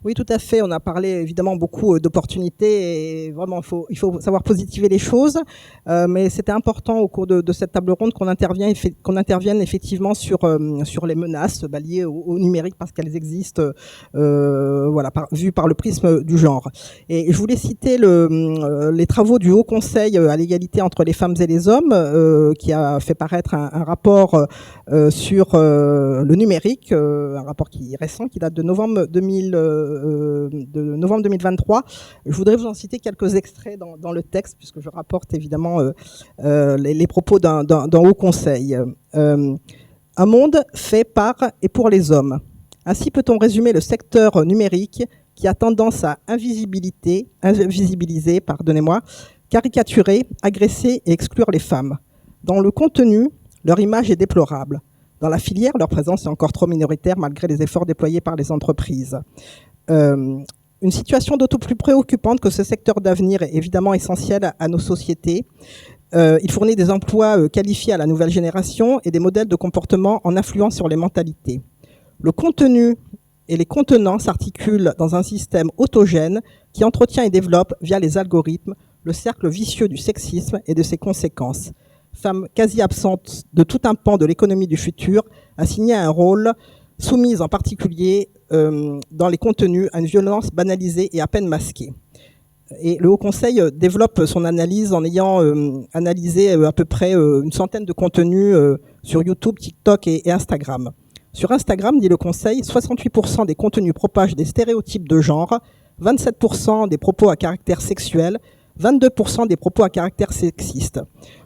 Oui, tout à fait. On a parlé évidemment beaucoup d'opportunités, et vraiment il faut savoir positiver les choses. Mais c'était important au cours de cette table ronde qu'on intervienne effectivement sur les menaces liées au numérique, parce qu'elles existent, vues par le prisme du genre. Et je voulais citer les travaux du Haut Conseil à l'égalité entre les femmes et les hommes, qui a fait paraître un rapport sur le numérique, un rapport qui est récent, qui date de novembre 2023. Je voudrais vous en citer quelques extraits dans le texte, puisque je rapporte évidemment les propos d'un haut conseil. Un monde fait par et pour les hommes. Ainsi peut-on résumer le secteur numérique qui a tendance à invisibiliser, caricaturer, agresser et exclure les femmes. Dans le contenu, leur image est déplorable. Dans la filière, leur présence est encore trop minoritaire malgré les efforts déployés par les entreprises. une situation d'autant plus préoccupante que ce secteur d'avenir est évidemment essentiel à nos sociétés. Il fournit des emplois qualifiés à la nouvelle génération et des modèles de comportement en influence sur les mentalités. Le contenu et les contenants s'articulent dans un système autogène qui entretient et développe, via les algorithmes, le cercle vicieux du sexisme et de ses conséquences. Femme quasi absente de tout un pan de l'économie du futur, assignée à un rôle, soumise en particulier dans les contenus à une violence banalisée et à peine masquée. Et le Haut Conseil développe son analyse en ayant analysé à peu près une centaine de contenus sur YouTube, TikTok et Instagram. Sur Instagram, dit le Conseil, 68% des contenus propagent des stéréotypes de genre, 27% des propos à caractère sexuel, 22% des propos à caractère sexiste.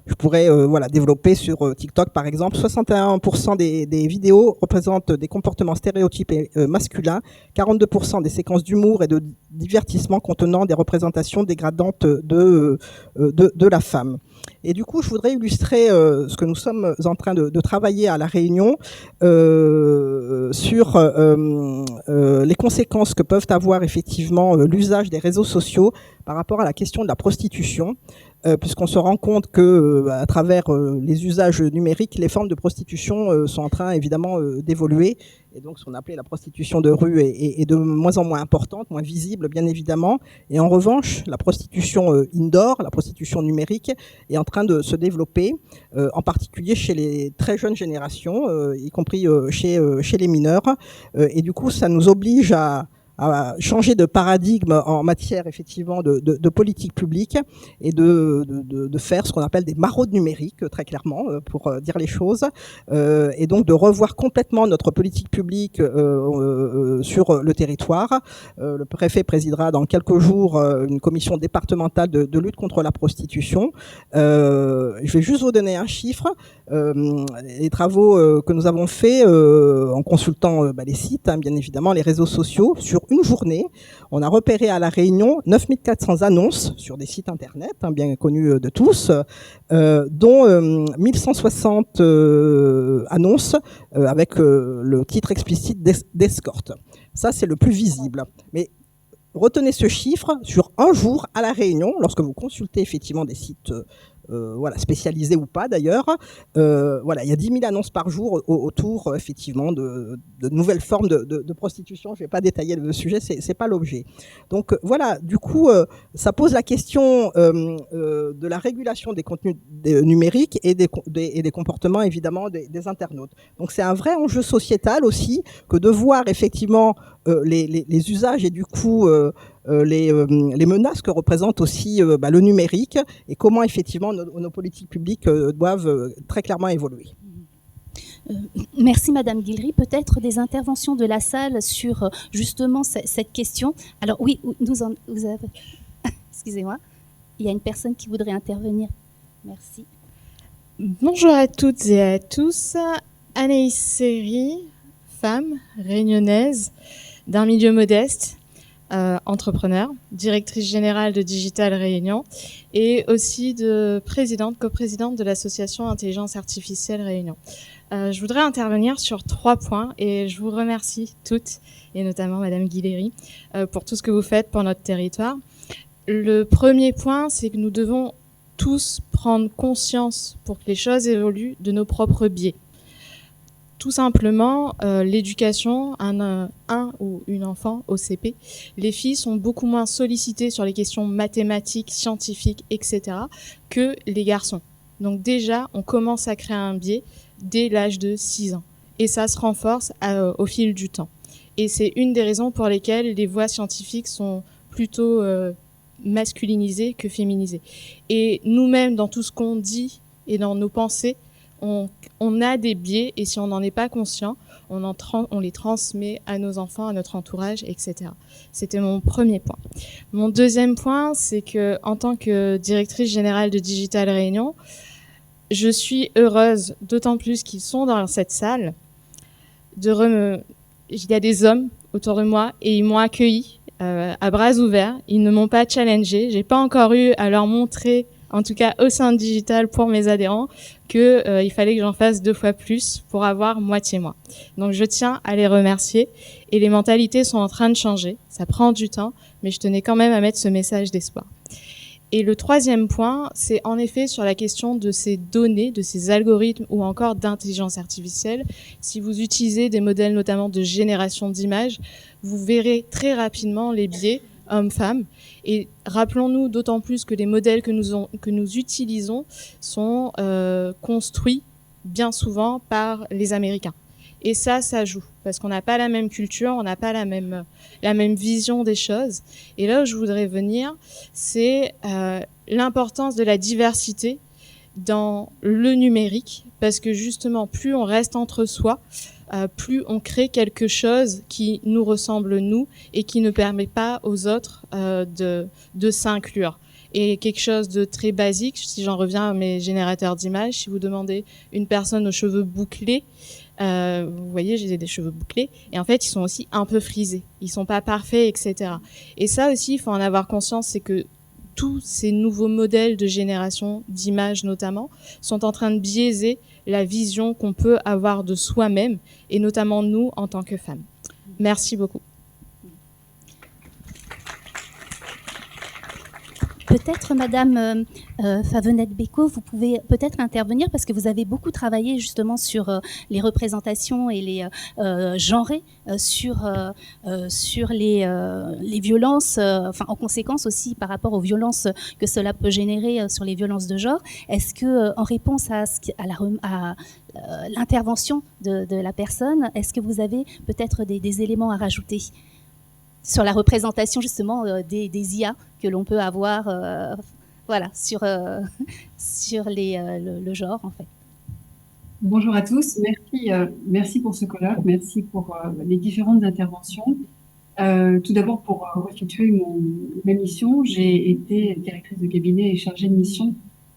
Je pourrais développer sur TikTok par exemple, 61% des vidéos représentent des comportements stéréotypés masculins, 42% des séquences d'humour et de divertissement contenant des représentations dégradantes de la femme. Et du coup, je voudrais illustrer ce que nous sommes en train de travailler à La Réunion sur les conséquences que peuvent avoir effectivement l'usage des réseaux sociaux par rapport à la question de la prostitution, puisqu'on se rend compte que à travers les usages numériques, les formes de prostitution sont en train évidemment d'évoluer. Et donc, ce qu'on appelait la prostitution de rue est de moins en moins importante, moins visible, bien évidemment. Et en revanche, la prostitution indoor, la prostitution numérique, est en train de se développer, en particulier chez les très jeunes générations, y compris chez les mineurs. Et du coup, ça nous oblige à changer de paradigme en matière effectivement de politique publique et de faire ce qu'on appelle des maraudes numériques, très clairement, pour dire les choses, et donc de revoir complètement notre politique publique sur le territoire. Le préfet présidera dans quelques jours une commission départementale de lutte contre la prostitution. Je vais juste vous donner un chiffre. Les travaux que nous avons faits en consultant les sites, bien évidemment, les réseaux sociaux, sur une journée, on a repéré à La Réunion 9400 annonces sur des sites internet, bien connus de tous, dont 1160 annonces avec le titre explicite d'escorte. Ça, c'est le plus visible. Mais retenez ce chiffre, sur un jour à La Réunion, lorsque vous consultez effectivement des sites spécialisés ou pas d'ailleurs, il y a 10 000 annonces par jour autour effectivement de nouvelles formes de prostitution. Je vais pas détailler le sujet, c'est pas l'objet. Donc du coup, ça pose la question de la régulation des contenus numériques et des comportements évidemment des internautes. Donc c'est un vrai enjeu sociétal aussi que de voir effectivement les usages et du coup les menaces que représente aussi le numérique et comment effectivement nos politiques publiques doivent très clairement évoluer. Merci Madame Guilry. Peut-être des interventions de la salle sur justement cette question. Alors oui, vous avez... Excusez-moi, il y a une personne qui voudrait intervenir. Merci. Bonjour à toutes et à tous. Anaïs Seri, femme réunionnaise d'un milieu modeste, entrepreneur, directrice générale de Digital Réunion et aussi coprésidente de l'association Intelligence Artificielle Réunion. Je voudrais intervenir sur 3 points et je vous remercie toutes, et notamment Madame Guilhéry, pour tout ce que vous faites pour notre territoire. Le premier point, c'est que nous devons tous prendre conscience, pour que les choses évoluent, de nos propres biais. Tout simplement, l'éducation, un ou une enfant au CP, les filles sont beaucoup moins sollicitées sur les questions mathématiques, scientifiques, etc. que les garçons. Donc déjà, on commence à créer un biais dès l'âge de 6 ans. Et ça se renforce au fil du temps. Et c'est une des raisons pour lesquelles les voies scientifiques sont plutôt masculinisées que féminisées. Et nous-mêmes, dans tout ce qu'on dit et dans nos pensées, on a des biais et si on n'en est pas conscient, on les transmet à nos enfants, à notre entourage, etc. C'était mon premier point. Mon deuxième point, c'est que en tant que directrice générale de Digital Réunion, je suis heureuse, d'autant plus qu'ils sont dans cette salle, il y a des hommes autour de moi et ils m'ont accueilli à bras ouverts. Ils ne m'ont pas challengée. J'ai pas encore eu à leur montrer en tout cas au sein de Digital pour mes adhérents, que il fallait que j'en fasse 2 fois plus pour avoir moitié moi. Donc je tiens à les remercier et les mentalités sont en train de changer. Ça prend du temps, mais je tenais quand même à mettre ce message d'espoir. Et le troisième point, c'est en effet sur la question de ces données, de ces algorithmes ou encore d'intelligence artificielle. Si vous utilisez des modèles notamment de génération d'images, vous verrez très rapidement les biais hommes-femmes. Et rappelons-nous d'autant plus que les modèles que nous utilisons sont construits bien souvent par les Américains. Et ça joue, parce qu'on n'a pas la même culture, on n'a pas la même vision des choses. Et là où je voudrais venir, c'est l'importance de la diversité dans le numérique, parce que justement, plus on reste entre soi, plus on crée quelque chose qui nous ressemble nous et qui ne permet pas aux autres de s'inclure. Et quelque chose de très basique, si j'en reviens à mes générateurs d'images, si vous demandez une personne aux cheveux bouclés, vous voyez, j'ai des cheveux bouclés, et en fait, ils sont aussi un peu frisés. Ils sont pas parfaits, etc. Et ça aussi, il faut en avoir conscience, c'est que tous ces nouveaux modèles de génération d'images, notamment, sont en train de biaiser la vision qu'on peut avoir de soi-même, et notamment nous, en tant que femmes. Merci beaucoup. Peut-être, Madame Favenette-Bécaud, vous pouvez peut-être intervenir parce que vous avez beaucoup travaillé justement sur les représentations et les genrées, sur les violences, enfin en conséquence aussi par rapport aux violences que cela peut générer sur les violences de genre. Est-ce que, en réponse à l'intervention de la personne, est-ce que vous avez peut-être des éléments à rajouter sur la représentation justement des IA que l'on peut avoir voilà, sur le genre en fait. Bonjour à tous, merci pour ce colloque, merci pour les différentes interventions. Tout d'abord pour resituer ma mission, j'ai été directrice de cabinet et chargée de mission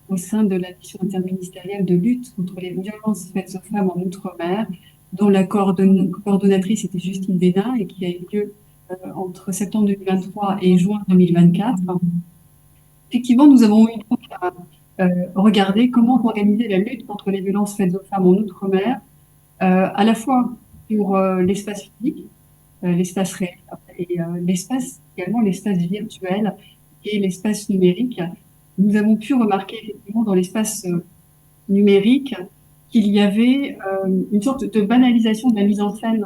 au sein de la mission interministérielle de lutte contre les violences faites aux femmes en Outre-mer, dont la coordonnatrice était Justine Bénin et qui a eu lieu entre septembre 2023 et juin 2024. Effectivement, nous avons eu donc à regarder comment organiser la lutte contre les violences faites aux femmes en Outre-mer, à la fois sur l'espace physique, l'espace réel, et également l'espace virtuel et l'espace numérique. Nous avons pu remarquer effectivement dans l'espace numérique qu'il y avait une sorte de banalisation de la mise en scène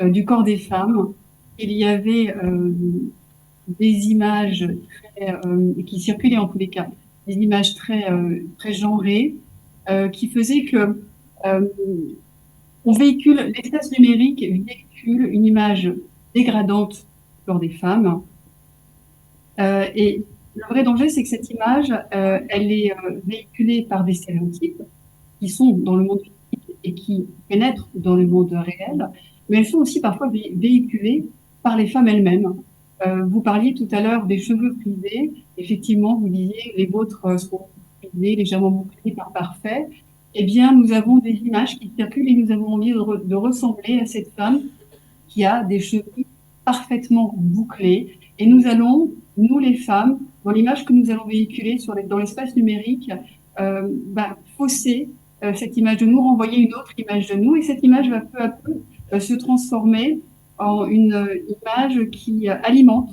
du corps des femmes. Il y avait des images qui circulaient en tous les cas, des images très genrées, qui faisaient que l'espace numérique véhicule une image dégradante du corps des femmes. Et le vrai danger, c'est que cette image, elle est véhiculée par des stéréotypes qui sont dans le monde physique et qui pénètrent dans le monde réel, mais elles sont aussi parfois véhiculées par les femmes elles-mêmes. Vous parliez tout à l'heure des cheveux frisés. Effectivement, vous disiez les vôtres sont frisés, légèrement bouclés par parfait. Eh bien, nous avons des images qui circulent et nous avons envie de ressembler à cette femme qui a des cheveux parfaitement bouclés. Et nous allons, nous les femmes, dans l'image que nous allons véhiculer dans l'espace numérique, fausser cette image de nous, renvoyer une autre image de nous, et cette image va peu à peu se transformer en une image qui alimente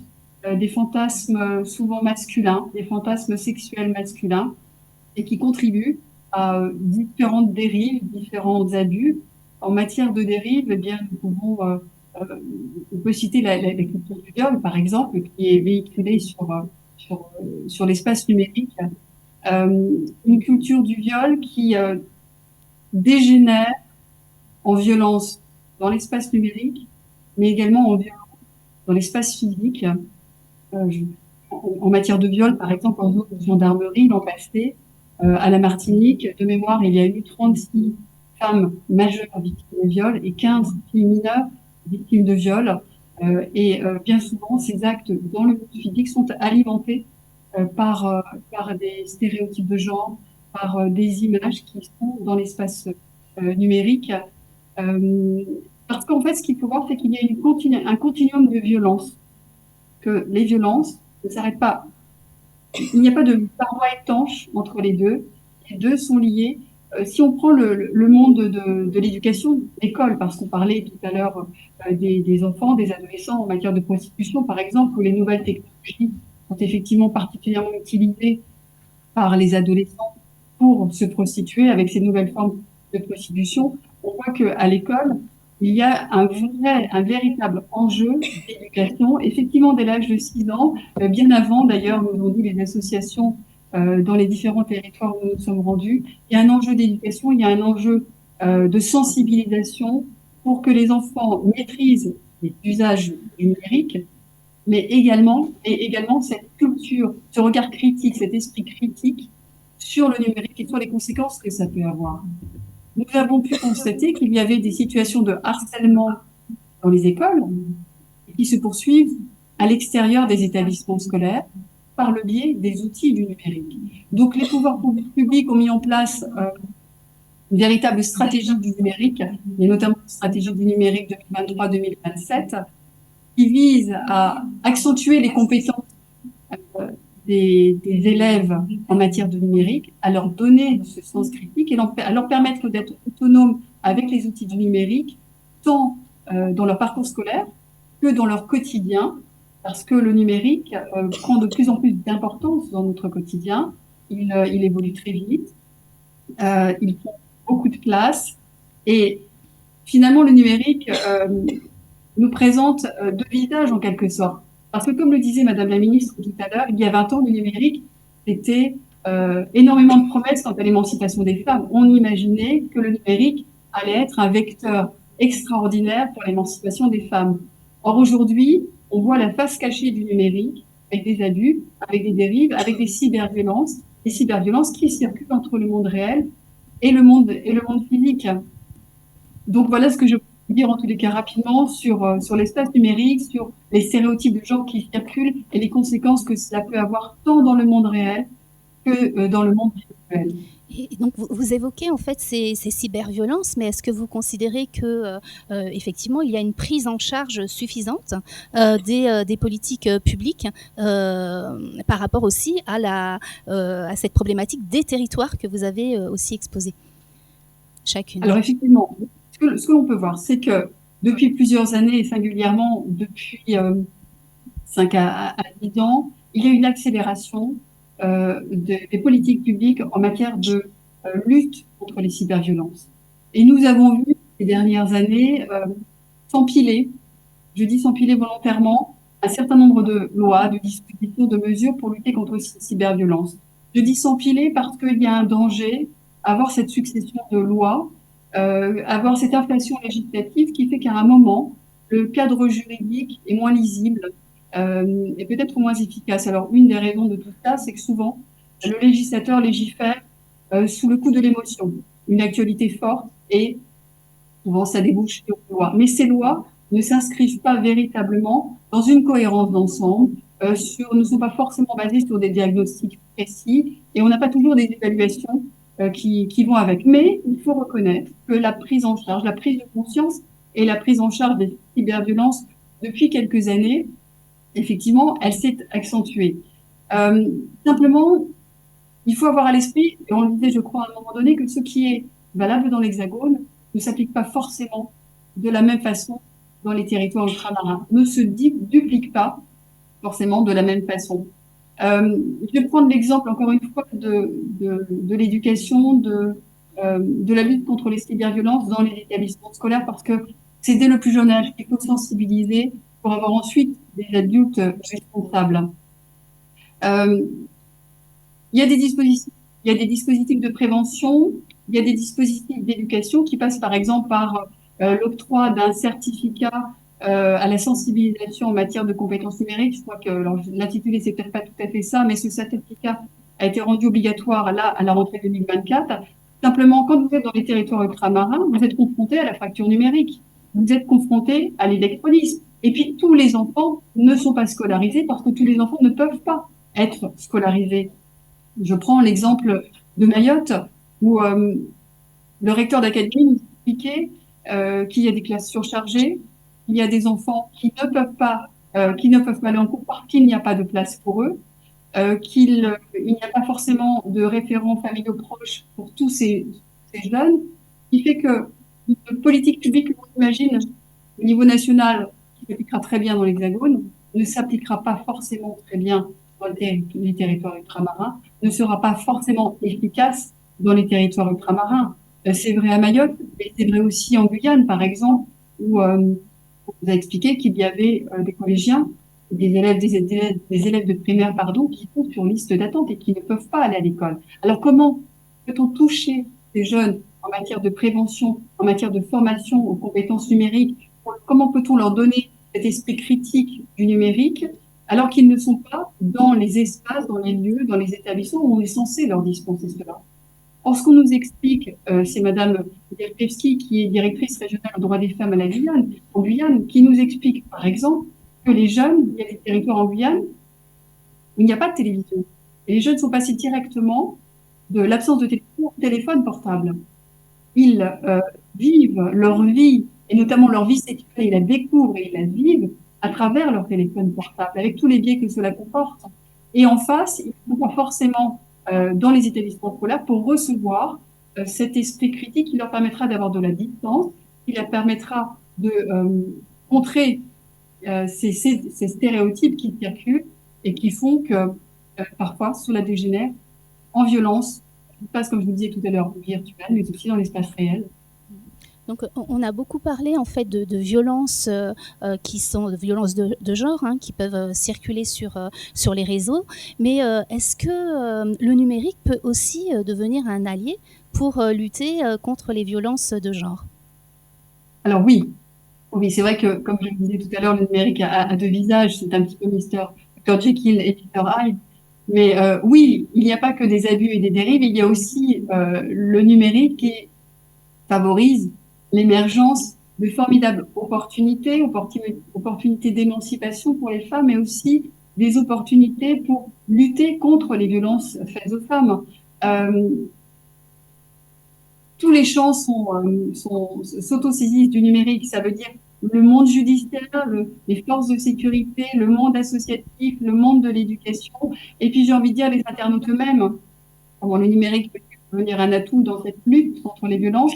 des fantasmes souvent masculins, des fantasmes sexuels masculins, et qui contribue à différentes dérives, différents abus. En matière de dérive, eh bien, on peut citer la culture du viol, par exemple, qui est véhiculée sur l'espace numérique. Une culture du viol qui dégénère en violence dans l'espace numérique, mais également en violence dans l'espace physique. En matière de viol, par exemple, en zone de gendarmerie, l'an passé, à la Martinique, de mémoire, il y a eu 36 femmes majeures victimes de viol et 15 filles mineures victimes de viol. Et bien souvent, ces actes dans le monde physique sont alimentés par des stéréotypes de genre, par des images qui sont dans l'espace numérique. Parce qu'en fait, ce qu'il faut voir, c'est qu'il y a un continuum de violence, que les violences ne s'arrêtent pas il n'y a pas de paroi étanche entre les deux. Les deux sont liés. Si on prend le monde de l'éducation, l'école, parce qu'on parlait tout à l'heure des enfants, des adolescents en matière de prostitution, par exemple, où les nouvelles technologies sont effectivement particulièrement utilisées par les adolescents pour se prostituer avec ces nouvelles formes de prostitution, on voit qu'à l'école, il y a un véritable enjeu d'éducation, effectivement dès l'âge de 6 ans, bien avant d'ailleurs, nous ont dit les associations dans les différents territoires où nous nous sommes rendus, il y a un enjeu d'éducation, il y a un enjeu de sensibilisation pour que les enfants maîtrisent les usages du numérique, mais également cette culture, ce regard critique, cet esprit critique sur le numérique et sur les conséquences que ça peut avoir. Nous avons pu constater qu'il y avait des situations de harcèlement dans les écoles qui se poursuivent à l'extérieur des établissements scolaires par le biais des outils du numérique. Donc les pouvoirs publics ont mis en place une véritable stratégie du numérique, et notamment une stratégie du numérique 2023-2027, qui vise à accentuer les compétences des élèves en matière de numérique, à leur donner ce sens critique et à leur permettre d'être autonomes avec les outils du numérique, tant dans leur parcours scolaire que dans leur quotidien, parce que le numérique prend de plus en plus d'importance dans notre quotidien. Il évolue très vite, il prend beaucoup de place, et finalement le numérique nous présente deux visages en quelque sorte. Parce que comme le disait Madame la Ministre tout à l'heure, il y a 20 ans, le numérique, c'était énormément de promesses quant à l'émancipation des femmes. On imaginait que le numérique allait être un vecteur extraordinaire pour l'émancipation des femmes. Or aujourd'hui, on voit la face cachée du numérique avec des abus, avec des dérives, avec des cyberviolences qui circulent entre le monde réel et le monde physique. Donc voilà ce que je peux dire en tous les cas rapidement sur l'espace numérique, sur les stéréotypes de genre qui circulent et les conséquences que cela peut avoir tant dans le monde réel que dans le monde virtuel. Et donc vous évoquez en fait ces cyberviolences, mais est-ce que vous considérez que effectivement il y a une prise en charge suffisante des politiques publiques par rapport aussi à cette problématique des territoires que vous avez aussi exposées chacune? Alors effectivement, ce que l'on peut voir, c'est que depuis plusieurs années, et singulièrement depuis 5 à 10 ans, il y a une accélération des politiques publiques en matière de lutte contre les cyberviolences. Et nous avons vu ces dernières années s'empiler, je dis s'empiler volontairement, un certain nombre de lois, de dispositions, de mesures pour lutter contre ces cyberviolences. Je dis s'empiler parce qu'il y a un danger à avoir cette succession de lois, avoir cette inflation législative qui fait qu'à un moment, le cadre juridique est moins lisible, et peut-être moins efficace. Alors, une des raisons de tout ça, c'est que souvent, le législateur légifère sous le coup de l'émotion, une actualité forte, et souvent ça débouche sur une loi. Mais ces lois ne s'inscrivent pas véritablement dans une cohérence d'ensemble, ne sont pas forcément basées sur des diagnostics précis, et on n'a pas toujours des évaluations qui vont avec. Mais il faut reconnaître que la prise en charge, la prise de conscience et la prise en charge des cyberviolences depuis quelques années, effectivement, elle s'est accentuée. Simplement, il faut avoir à l'esprit, et on le disait, je crois, à un moment donné, que ce qui est valable dans l'Hexagone ne s'applique pas forcément de la même façon dans les territoires ultramarins, ne se duplique pas forcément de la même façon. Je vais prendre l'exemple, encore une fois, de l'éducation, de la lutte contre les cyberviolences dans les établissements scolaires, parce que c'est dès le plus jeune âge qu'il faut sensibiliser pour avoir ensuite des adultes responsables. Il y a des dispositifs de prévention, il y a des dispositifs d'éducation qui passent par exemple par l'octroi d'un certificat à la sensibilisation en matière de compétences numériques. Je crois que l'intitulé c'est peut-être pas tout à fait ça, mais ce certificat a été rendu obligatoire là à la rentrée 2024. Simplement, quand vous êtes dans les territoires ultramarins, vous êtes confronté à la fracture numérique, vous êtes confronté à l'électronisme. Et puis, tous les enfants ne sont pas scolarisés parce que tous les enfants ne peuvent pas être scolarisés. Je prends l'exemple de Mayotte où le recteur d'académie nous expliquait qu'il y a des classes surchargées, il y a des enfants qui ne peuvent pas aller en cours parce qu'il n'y a pas de place pour eux. il n'y a pas forcément de référents familiaux proches pour tous ces jeunes, qui fait que une politique publique que l'on imagine au niveau national, qui s'appliquera très bien dans l'Hexagone, ne s'appliquera pas forcément très bien dans les territoires ultramarins, ne sera pas forcément efficace dans les territoires ultramarins. C'est vrai à Mayotte, mais c'est vrai aussi en Guyane, par exemple, où on vous a expliqué qu'il y avait des collégiens, des élèves de primaire, pardon, qui sont sur liste d'attente et qui ne peuvent pas aller à l'école. Alors comment peut-on toucher ces jeunes en matière de prévention, en matière de formation aux compétences numériques? Comment peut-on leur donner cet esprit critique du numérique alors qu'ils ne sont pas dans les espaces, dans les lieux, dans les établissements où on est censé leur dispenser cela? Or, ce qu'on nous explique, c'est Madame Derkevski, qui est directrice régionale aux droits des femmes à la Guyane, en Guyane, qui nous explique, par exemple, que les jeunes, il y a des territoires en Guyane où il n'y a pas de télévision. Et les jeunes sont passés directement de l'absence de téléphone portable. Ils vivent leur vie, et notamment leur vie sexuelle, ils la découvrent et ils la vivent à travers leur téléphone portable, avec tous les biais que cela comporte. Et en face, ils ne sont pas forcément dans les établissements scolaires pour recevoir cet esprit critique qui leur permettra d'avoir de la distance, qui leur permettra de contrer ces stéréotypes qui circulent et qui font que parfois cela dégénère en violence, qui passe, comme je vous disais tout à l'heure, virtuel, mais aussi dans l'espace réel. Donc, on a beaucoup parlé en fait de violences qui sont de violences de genre qui peuvent circuler sur les réseaux. Mais est-ce que le numérique peut aussi devenir un allié pour lutter contre les violences de genre? Alors oui, c'est vrai que comme je le disais tout à l'heure, le numérique a deux visages. C'est un petit peu Dr Jekyll et Mr Hyde. Mais oui, il n'y a pas que des abus et des dérives. Il y a aussi le numérique qui favorise l'émergence de formidables opportunités d'émancipation pour les femmes, mais aussi des opportunités pour lutter contre les violences faites aux femmes. Tous les champs s'autosaisissent du numérique. Ça veut dire le monde judiciaire, les forces de sécurité, le monde associatif, le monde de l'éducation. Et puis, j'ai envie de dire, les internautes eux-mêmes. Comment le numérique peut devenir un atout dans cette lutte contre les violences.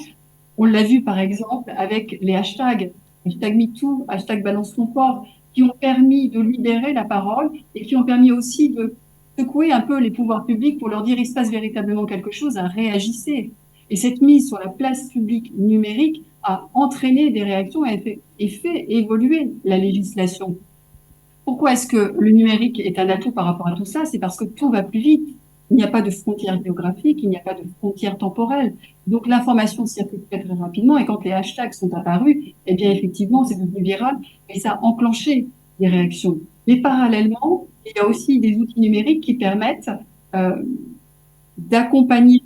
On l'a vu, par exemple, avec les hashtags, hashtag MeToo, hashtag Balance ton corps, qui ont permis de libérer la parole et qui ont permis aussi de secouer un peu les pouvoirs publics pour leur dire il se passe véritablement quelque chose, réagissez. Et cette mise sur la place publique numérique a entraîné des réactions et fait évoluer la législation. Pourquoi est-ce que le numérique est un atout par rapport à tout ça? C'est parce que tout va plus vite. Il n'y a pas de frontières géographiques, il n'y a pas de frontières temporelles. Donc l'information circule très très rapidement et quand les hashtags sont apparus, eh bien effectivement c'est devenu viral et ça a enclenché des réactions. Mais parallèlement, il y a aussi des outils numériques qui permettent d'accompagner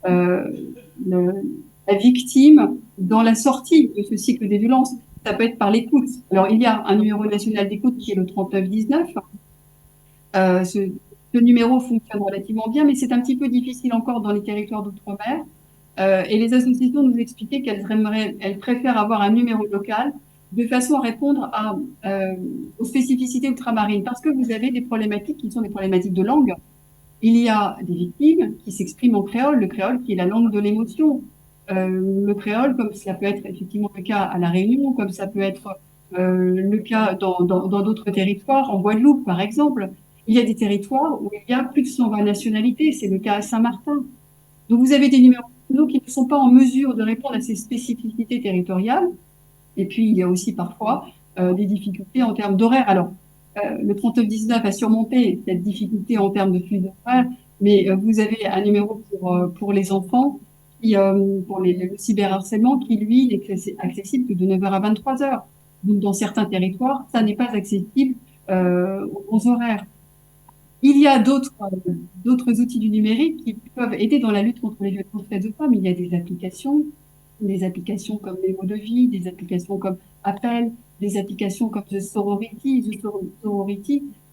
la victime dans la sortie de ce cycle des violences. Ça peut être par l'écoute. Alors, il y a un numéro national d'écoute qui est le 3919. Ce numéro fonctionne relativement bien, mais c'est un petit peu difficile encore dans les territoires d'outre-mer. Et les associations nous expliquaient qu'elles préfèrent avoir un numéro local de façon à répondre aux spécificités ultramarines, parce que vous avez des problématiques qui sont des problématiques de langue. Il y a des victimes qui s'expriment en créole, le créole qui est la langue de l'émotion. Le créole, comme ça peut être effectivement le cas à La Réunion, comme ça peut être le cas dans d'autres territoires, en Guadeloupe par exemple. Il y a des territoires où il y a plus de 120 nationalités, c'est le cas à Saint-Martin. Donc vous avez des numéros qui ne sont pas en mesure de répondre à ces spécificités territoriales. Et puis il y a aussi parfois des difficultés en termes d'horaire. Alors le 3919 a surmonté cette difficulté en termes de flux d'horaire, mais vous avez un numéro pour les enfants, pour le cyberharcèlement, qui lui est accessible que de 9h à 23h. Donc dans certains territoires, ça n'est pas accessible aux horaires. Il y a d'autres outils du numérique qui peuvent aider dans la lutte contre les violences faites aux femmes. Il y a des applications comme Mémo de vie, des applications comme Appel, des applications comme The Sorority,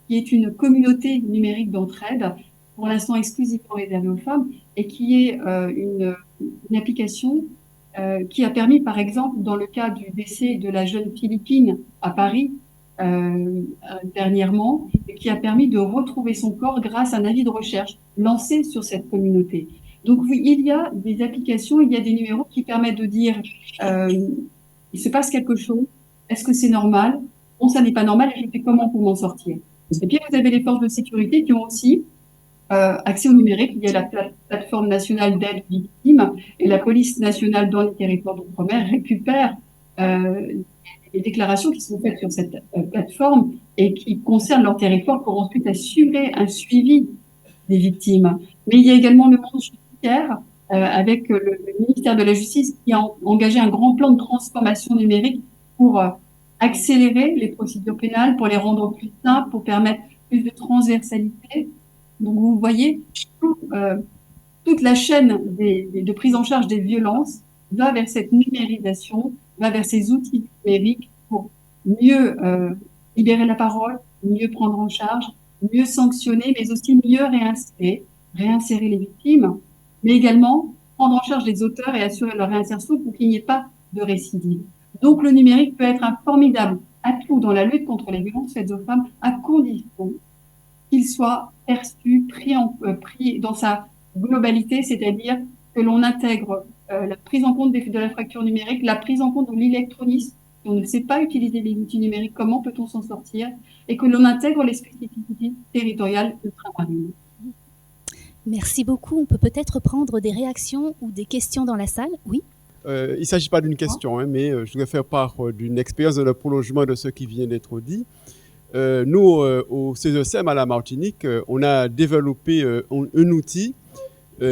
qui est une communauté numérique d'entraide, pour l'instant exclusivement réservée aux femmes, et qui est une application qui a permis, par exemple, dans le cas du décès de la jeune Philippine à Paris, dernièrement, et qui a permis de retrouver son corps grâce à un avis de recherche lancé sur cette communauté. Donc oui, il y a des applications, il y a des numéros qui permettent de dire il se passe quelque chose, est-ce que c'est normal? Bon, ça n'est pas normal, et je fais comment pour m'en sortir? Et puis vous avez les forces de sécurité qui ont aussi accès au numérique. Il y a la plateforme nationale d'aide aux victimes, et la police nationale dans les territoires d'outre-mer récupère les déclarations qui sont faites sur cette plateforme et qui concernent leur territoire pour ensuite assurer un suivi des victimes. Mais il y a également le monde judiciaire avec le ministère de la Justice qui a engagé un grand plan de transformation numérique pour accélérer les procédures pénales, pour les rendre plus simples, pour permettre plus de transversalité. Donc vous voyez, toute la chaîne de prise en charge des violences va vers cette numérisation, va vers ces outils numériques pour mieux libérer la parole, mieux prendre en charge, mieux sanctionner, mais aussi mieux réinsérer les victimes, mais également prendre en charge les auteurs et assurer leur réinsertion pour qu'il n'y ait pas de récidive. Donc le numérique peut être un formidable atout dans la lutte contre les violences faites aux femmes, à condition qu'il soit perçu, pris dans sa globalité, c'est-à-dire que l'on intègre la prise en compte de la fracture numérique, la prise en compte de l'électronisme. Si on ne sait pas utiliser les outils numériques, comment peut-on s'en sortir? Et que l'on intègre les spécificités territoriales ultramarines. Merci beaucoup. On peut peut-être prendre des réactions ou des questions dans la salle. Oui. Il ne s'agit pas d'une question, mais je voudrais faire part d'une expérience de le prolongement de ce qui vient d'être dit. Nous, au CESEM à la Martinique, on a développé un outil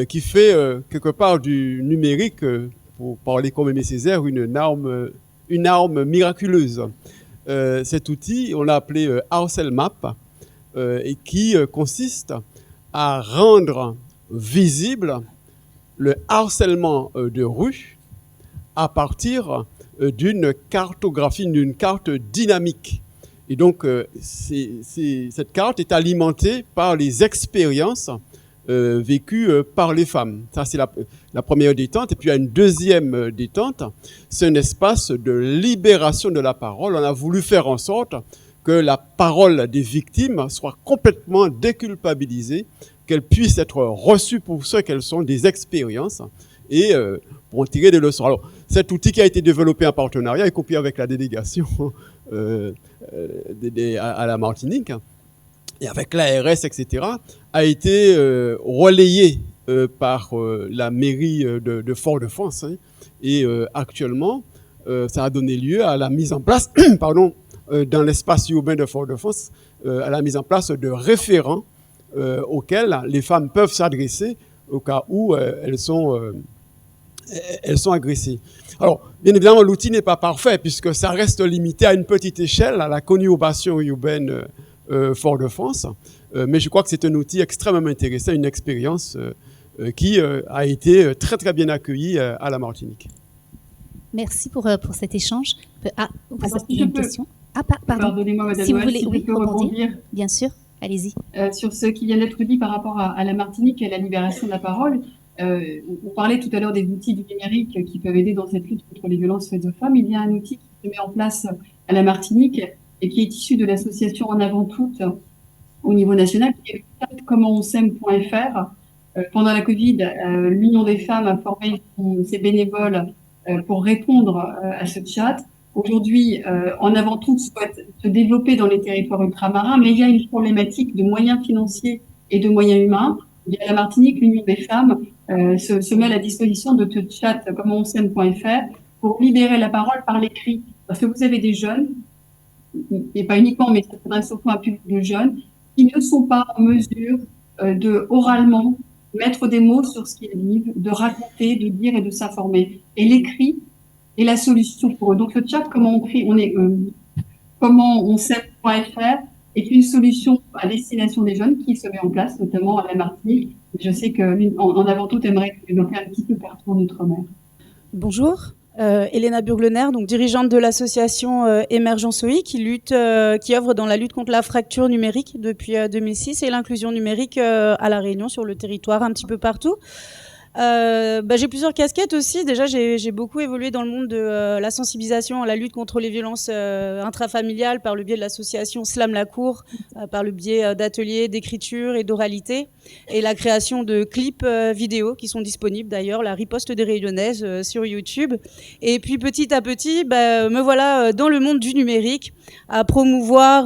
qui fait quelque part du numérique, pour parler comme Aimé Césaire, une arme miraculeuse. Cet outil, on l'a appelé Harcelmap, et qui consiste à rendre visible le harcèlement de rue à partir d'une cartographie, d'une carte dynamique. Et donc, cette carte est alimentée par les expériences vécues par les femmes. Ça, c'est la première détente. Et puis, il y a une deuxième détente. C'est un espace de libération de la parole. On a voulu faire en sorte que la parole des victimes soit complètement déculpabilisée, qu'elle puisse être reçue pour ce qu'elles sont, des expériences, et pour en tirer des leçons. Alors, cet outil qui a été développé en partenariat, y compris avec la délégation à la Martinique, et avec l'ARS, etc., a été relayé par la mairie de Fort-de-France. Et actuellement, ça a donné lieu à la mise en place, dans l'espace urbain de Fort-de-France, à la mise en place de référents auxquels les femmes peuvent s'adresser au cas où elles sont agressées. Alors, bien évidemment, l'outil n'est pas parfait puisque ça reste limité à une petite échelle, à la conurbation urbaine Fort-de-France. Mais je crois que c'est un outil extrêmement intéressant, une expérience qui a été très très bien accueillie à la Martinique. Merci pour cet échange. Ah, vous Alors, avez une question? Ah, pardon. Pardonnez-moi, Madame Si vous Noël, voulez, si oui, je peux rebondir. Bien sûr, allez-y. Sur ce qui vient d'être dit par rapport à la Martinique et à la libération de la parole. On parlait tout à l'heure des outils du numérique qui peuvent aider dans cette lutte contre les violences faites aux femmes. Il y a un outil qui se met en place à la Martinique et qui est issu de l'association En Avant Toutes au niveau national, qui est le chat commentonsaime.fr. Pendant la Covid, l'Union des femmes a formé ses bénévoles pour répondre à ce chat. Aujourd'hui, En Avant Toutes souhaite se développer dans les territoires ultramarins, mais il y a une problématique de moyens financiers et de moyens humains. Et à la Martinique, l'Union des femmes se met à la disposition de ce chat commentonsaime.fr pour libérer la parole par l'écrit. Parce que vous avez des jeunes, et pas uniquement, mais ça s'adresse surtout à un public de jeunes, qui ne sont pas en mesure de oralement mettre des mots sur ce qu'ils vivent, de raconter, de dire et de s'informer. Et l'écrit est la solution pour eux. Donc le chat, commentonsaime.fr est une solution à destination des jeunes qui se met en place, notamment à la Martinique. Je sais qu'en Avant Tout aimerait développer un petit peu partout en Outre-mer. Bonjour, Elena Burglener, donc dirigeante de l'association Émergence OI qui œuvre dans la lutte contre la fracture numérique depuis 2006 et l'inclusion numérique à La Réunion sur le territoire un petit peu partout. J'ai plusieurs casquettes aussi. Déjà, j'ai beaucoup évolué dans le monde de la sensibilisation à la lutte contre les violences intrafamiliales par le biais de l'association Slam la Cour, par le biais d'ateliers d'écriture et d'oralité, et la création de clips vidéo qui sont disponibles d'ailleurs, la riposte des Rayonnaises sur YouTube. Et puis petit à petit, me voilà dans le monde du numérique à promouvoir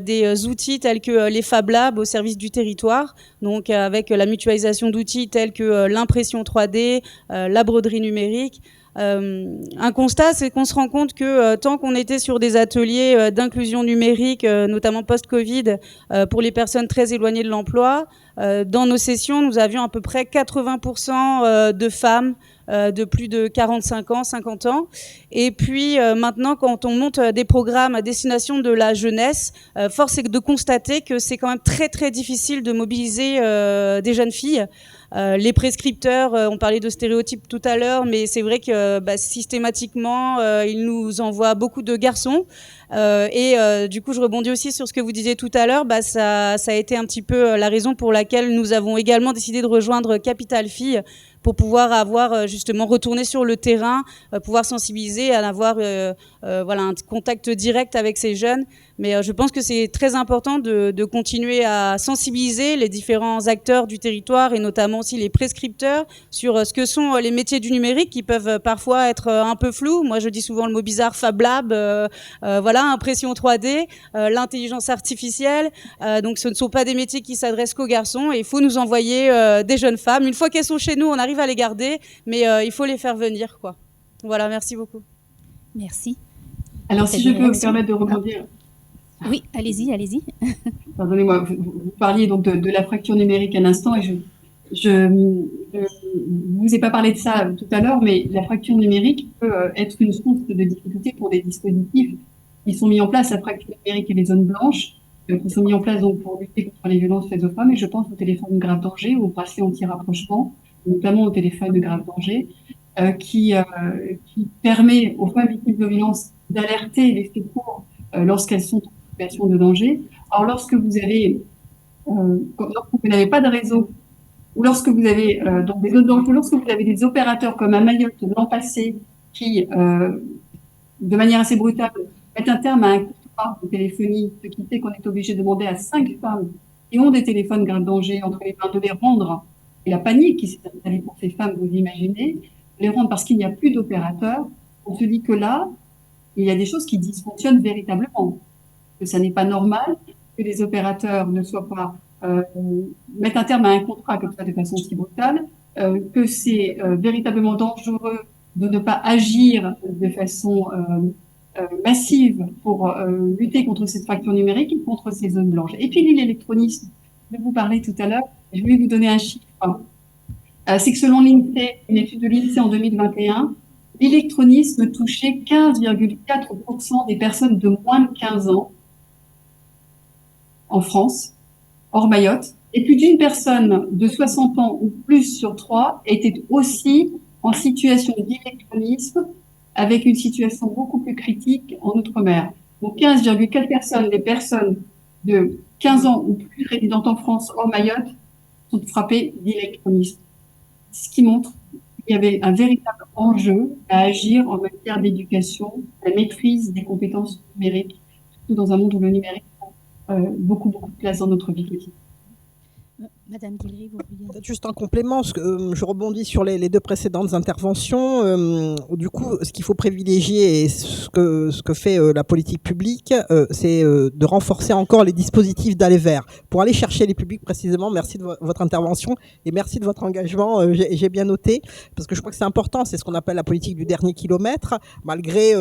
des outils tels que les Fab Labs au service du territoire, donc avec la mutualisation d'outils tels que l'impression 3D, la broderie numérique. Un constat, c'est qu'on se rend compte que tant qu'on était sur des ateliers d'inclusion numérique, notamment post-Covid, pour les personnes très éloignées de l'emploi, dans nos sessions, nous avions à peu près 80% de femmes de plus de 45 ans, 50 ans. Et puis maintenant, quand on monte des programmes à destination de la jeunesse, force est de constater que c'est quand même très très difficile de mobiliser des jeunes filles. Les prescripteurs, on parlait de stéréotypes tout à l'heure, mais c'est vrai que systématiquement, ils nous envoient beaucoup de garçons. Du coup, je rebondis aussi sur ce que vous disiez tout à l'heure. Ça a été un petit peu la raison pour laquelle nous avons également décidé de rejoindre Capital Filles, pour pouvoir avoir justement retourné sur le terrain, pouvoir sensibiliser, à avoir un contact direct avec ces jeunes. Mais je pense que c'est très important de continuer à sensibiliser les différents acteurs du territoire et notamment aussi les prescripteurs sur ce que sont les métiers du numérique qui peuvent parfois être un peu flous. Moi, je dis souvent le mot bizarre Fab Lab, impression 3D, l'intelligence artificielle. Donc, ce ne sont pas des métiers qui s'adressent qu'aux garçons et il faut nous envoyer des jeunes femmes. Une fois qu'elles sont chez nous, on arrive à les garder, mais il faut les faire venir, quoi. Voilà, merci beaucoup. Merci. Alors, si je peux me permettre de rebondir. Oui, allez-y. Pardonnez-moi, vous parliez donc de la fracture numérique à l'instant et je vous ai pas parlé de ça tout à l'heure, mais la fracture numérique peut être une source de difficulté pour des dispositifs qui sont mis en place, la fracture numérique et les zones blanches, qui sont mis en place donc pour lutter contre les violences faites aux femmes. Et je pense au téléphone de grave danger, au bracelet anti-rapprochement, notamment au téléphone de grave danger, qui permet aux femmes victimes de violences d'alerter les secours lorsqu'elles sont en situation de danger. Alors, lorsque vous n'avez pas de réseau, ou lorsque vous avez donc des zones dangereuses, lorsque vous avez des opérateurs comme à Mayotte l'an passé qui, de manière assez brutale, mettent un terme à un contrat de téléphonie, ce qui fait qu'on est obligé de demander à 5 femmes qui ont des téléphones grave danger entre les mains de les rendre, et la panique qui s'est installée pour ces femmes, vous imaginez, les rendre parce qu'il n'y a plus d'opérateurs. On se dit que là, il y a des choses qui dysfonctionnent véritablement, que ça n'est pas normal que les opérateurs ne soient pas mettent un terme à un contrat comme ça de façon si brutale, que c'est véritablement dangereux de ne pas agir de façon massive pour lutter contre cette fracture numérique et contre ces zones blanches. Et puis l'électronisme, je vais vous parler tout à l'heure, je vais vous donner un chiffre. C'est que selon l'INSEE, une étude de l'INSEE en 2021, l'électronisme touchait 15,4% des personnes de moins de 15 ans en France, hors Mayotte, et plus d'une personne de 60 ans ou plus sur 3 était aussi en situation d'électronisme, avec une situation beaucoup plus critique en Outre-mer. Donc 15,4% des personnes de 15 ans ou plus résidentes en France, hors Mayotte, sont frappées d'électronisme. Ce qui montre qu'il y avait un véritable enjeu à agir en matière d'éducation, la maîtrise des compétences numériques, surtout dans un monde où le numérique beaucoup de place dans notre vie quotidienne. Madame Guilry, vous vouliez... Juste un complément, parce que je rebondis sur les deux précédentes interventions. Du coup, ce qu'il faut privilégier et ce que fait la politique publique, c'est de renforcer encore les dispositifs d'aller vers, pour aller chercher les publics précisément. Merci de votre intervention et merci de votre engagement. J'ai bien noté, parce que je crois que c'est important. C'est ce qu'on appelle la politique du dernier kilomètre, malgré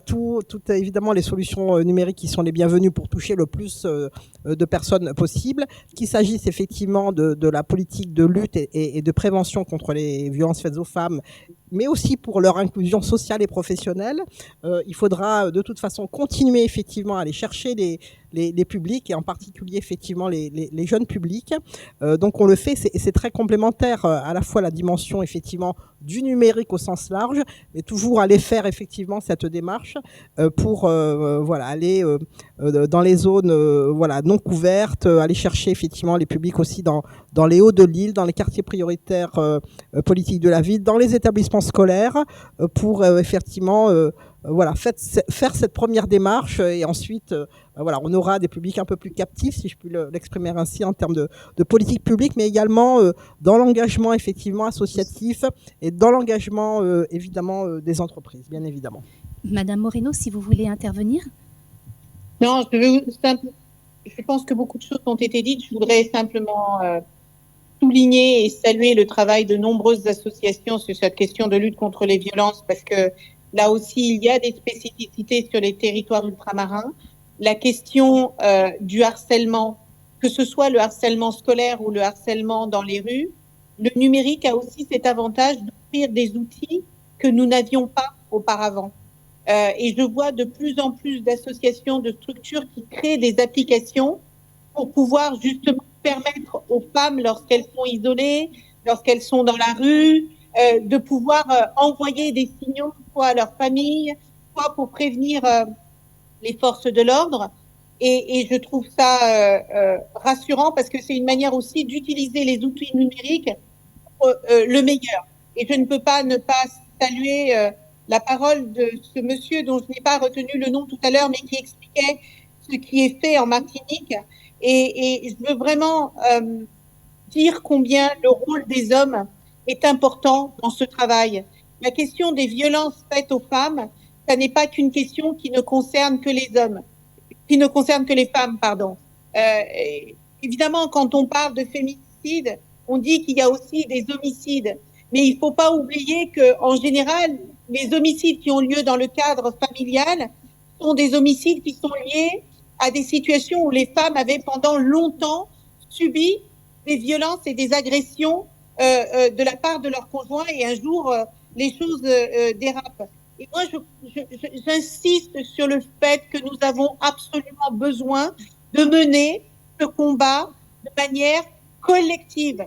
toutes évidemment les solutions numériques qui sont les bienvenues pour toucher le plus de personnes possible. Qu'il s'agisse effectivement de la politique de lutte et de prévention contre les violences faites aux femmes, mais aussi pour leur inclusion sociale et professionnelle. Il faudra de toute façon continuer effectivement à aller chercher les publics et en particulier effectivement les jeunes publics. Donc on le fait, c'est très complémentaire à la fois la dimension effectivement du numérique au sens large, mais toujours aller faire effectivement cette démarche pour aller dans les zones non couvertes, aller chercher effectivement les publics aussi dans dans les hauts de l'île, dans les quartiers prioritaires politiques de la ville, dans les établissements scolaires, pour effectivement voilà, faire cette première démarche et ensuite voilà, on aura des publics un peu plus captifs, si je puis l'exprimer ainsi, en termes de politique publique, mais également dans l'engagement effectivement associatif et dans l'engagement évidemment des entreprises, bien évidemment. Madame Moreno, si vous voulez intervenir. Non, je pense que beaucoup de choses ont été dites. Je voudrais simplement souligner et saluer le travail de nombreuses associations sur cette question de lutte contre les violences, parce que là aussi, il y a des spécificités sur les territoires ultramarins. La question du harcèlement, que ce soit le harcèlement scolaire ou le harcèlement dans les rues, le numérique a aussi cet avantage d'offrir des outils que nous n'avions pas auparavant. Et je vois de plus en plus d'associations, de structures qui créent des applications pour pouvoir justement permettre aux femmes, lorsqu'elles sont isolées, lorsqu'elles sont dans la rue, de pouvoir envoyer des signaux soit à leur famille, soit pour prévenir les forces de l'ordre. Et je trouve ça rassurant parce que c'est une manière aussi d'utiliser les outils numériques pour le meilleur. Et je ne peux pas ne pas saluer la parole de ce monsieur dont je n'ai pas retenu le nom tout à l'heure, mais qui expliquait ce qui est fait en Martinique. Et je veux vraiment dire combien le rôle des hommes est important dans ce travail. La question des violences faites aux femmes, ça n'est pas qu'une question qui ne concerne que les hommes, qui ne concerne que les femmes, pardon. Évidemment, quand on parle de féminicide, on dit qu'il y a aussi des homicides. Mais il ne faut pas oublier qu'en général, les homicides qui ont lieu dans le cadre familial sont des homicides qui sont liés à des situations où les femmes avaient pendant longtemps subi des violences et des agressions de la part de leur conjoint et un jour les choses dérapent. Et moi, j'insiste sur le fait que nous avons absolument besoin de mener ce combat de manière collective.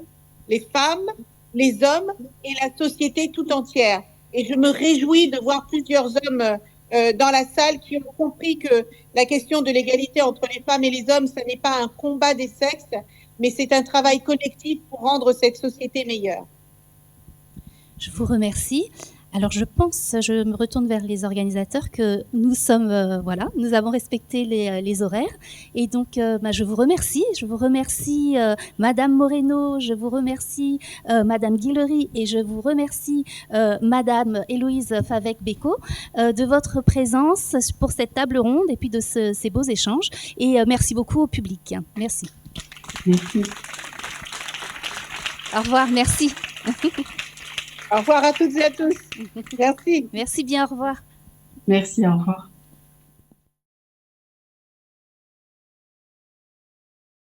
Les femmes, les hommes et la société tout entière. Et je me réjouis de voir plusieurs hommes dans la salle qui ont compris que la question de l'égalité entre les femmes et les hommes, ce n'est pas un combat des sexes, mais c'est un travail collectif pour rendre cette société meilleure. Je vous remercie. Alors je me retourne vers les organisateurs, que nous sommes, voilà, nous avons respecté les horaires. Et donc, je vous remercie. Je vous remercie Madame Moreno, je vous remercie Madame Guillery et je vous remercie Madame Héloïse Favec-Bécaud de votre présence pour cette table ronde et puis de ces beaux échanges. Et merci beaucoup au public. Merci. Merci. Au revoir, merci. Au revoir à toutes et à tous. Merci. Merci bien, au revoir. Merci, au revoir.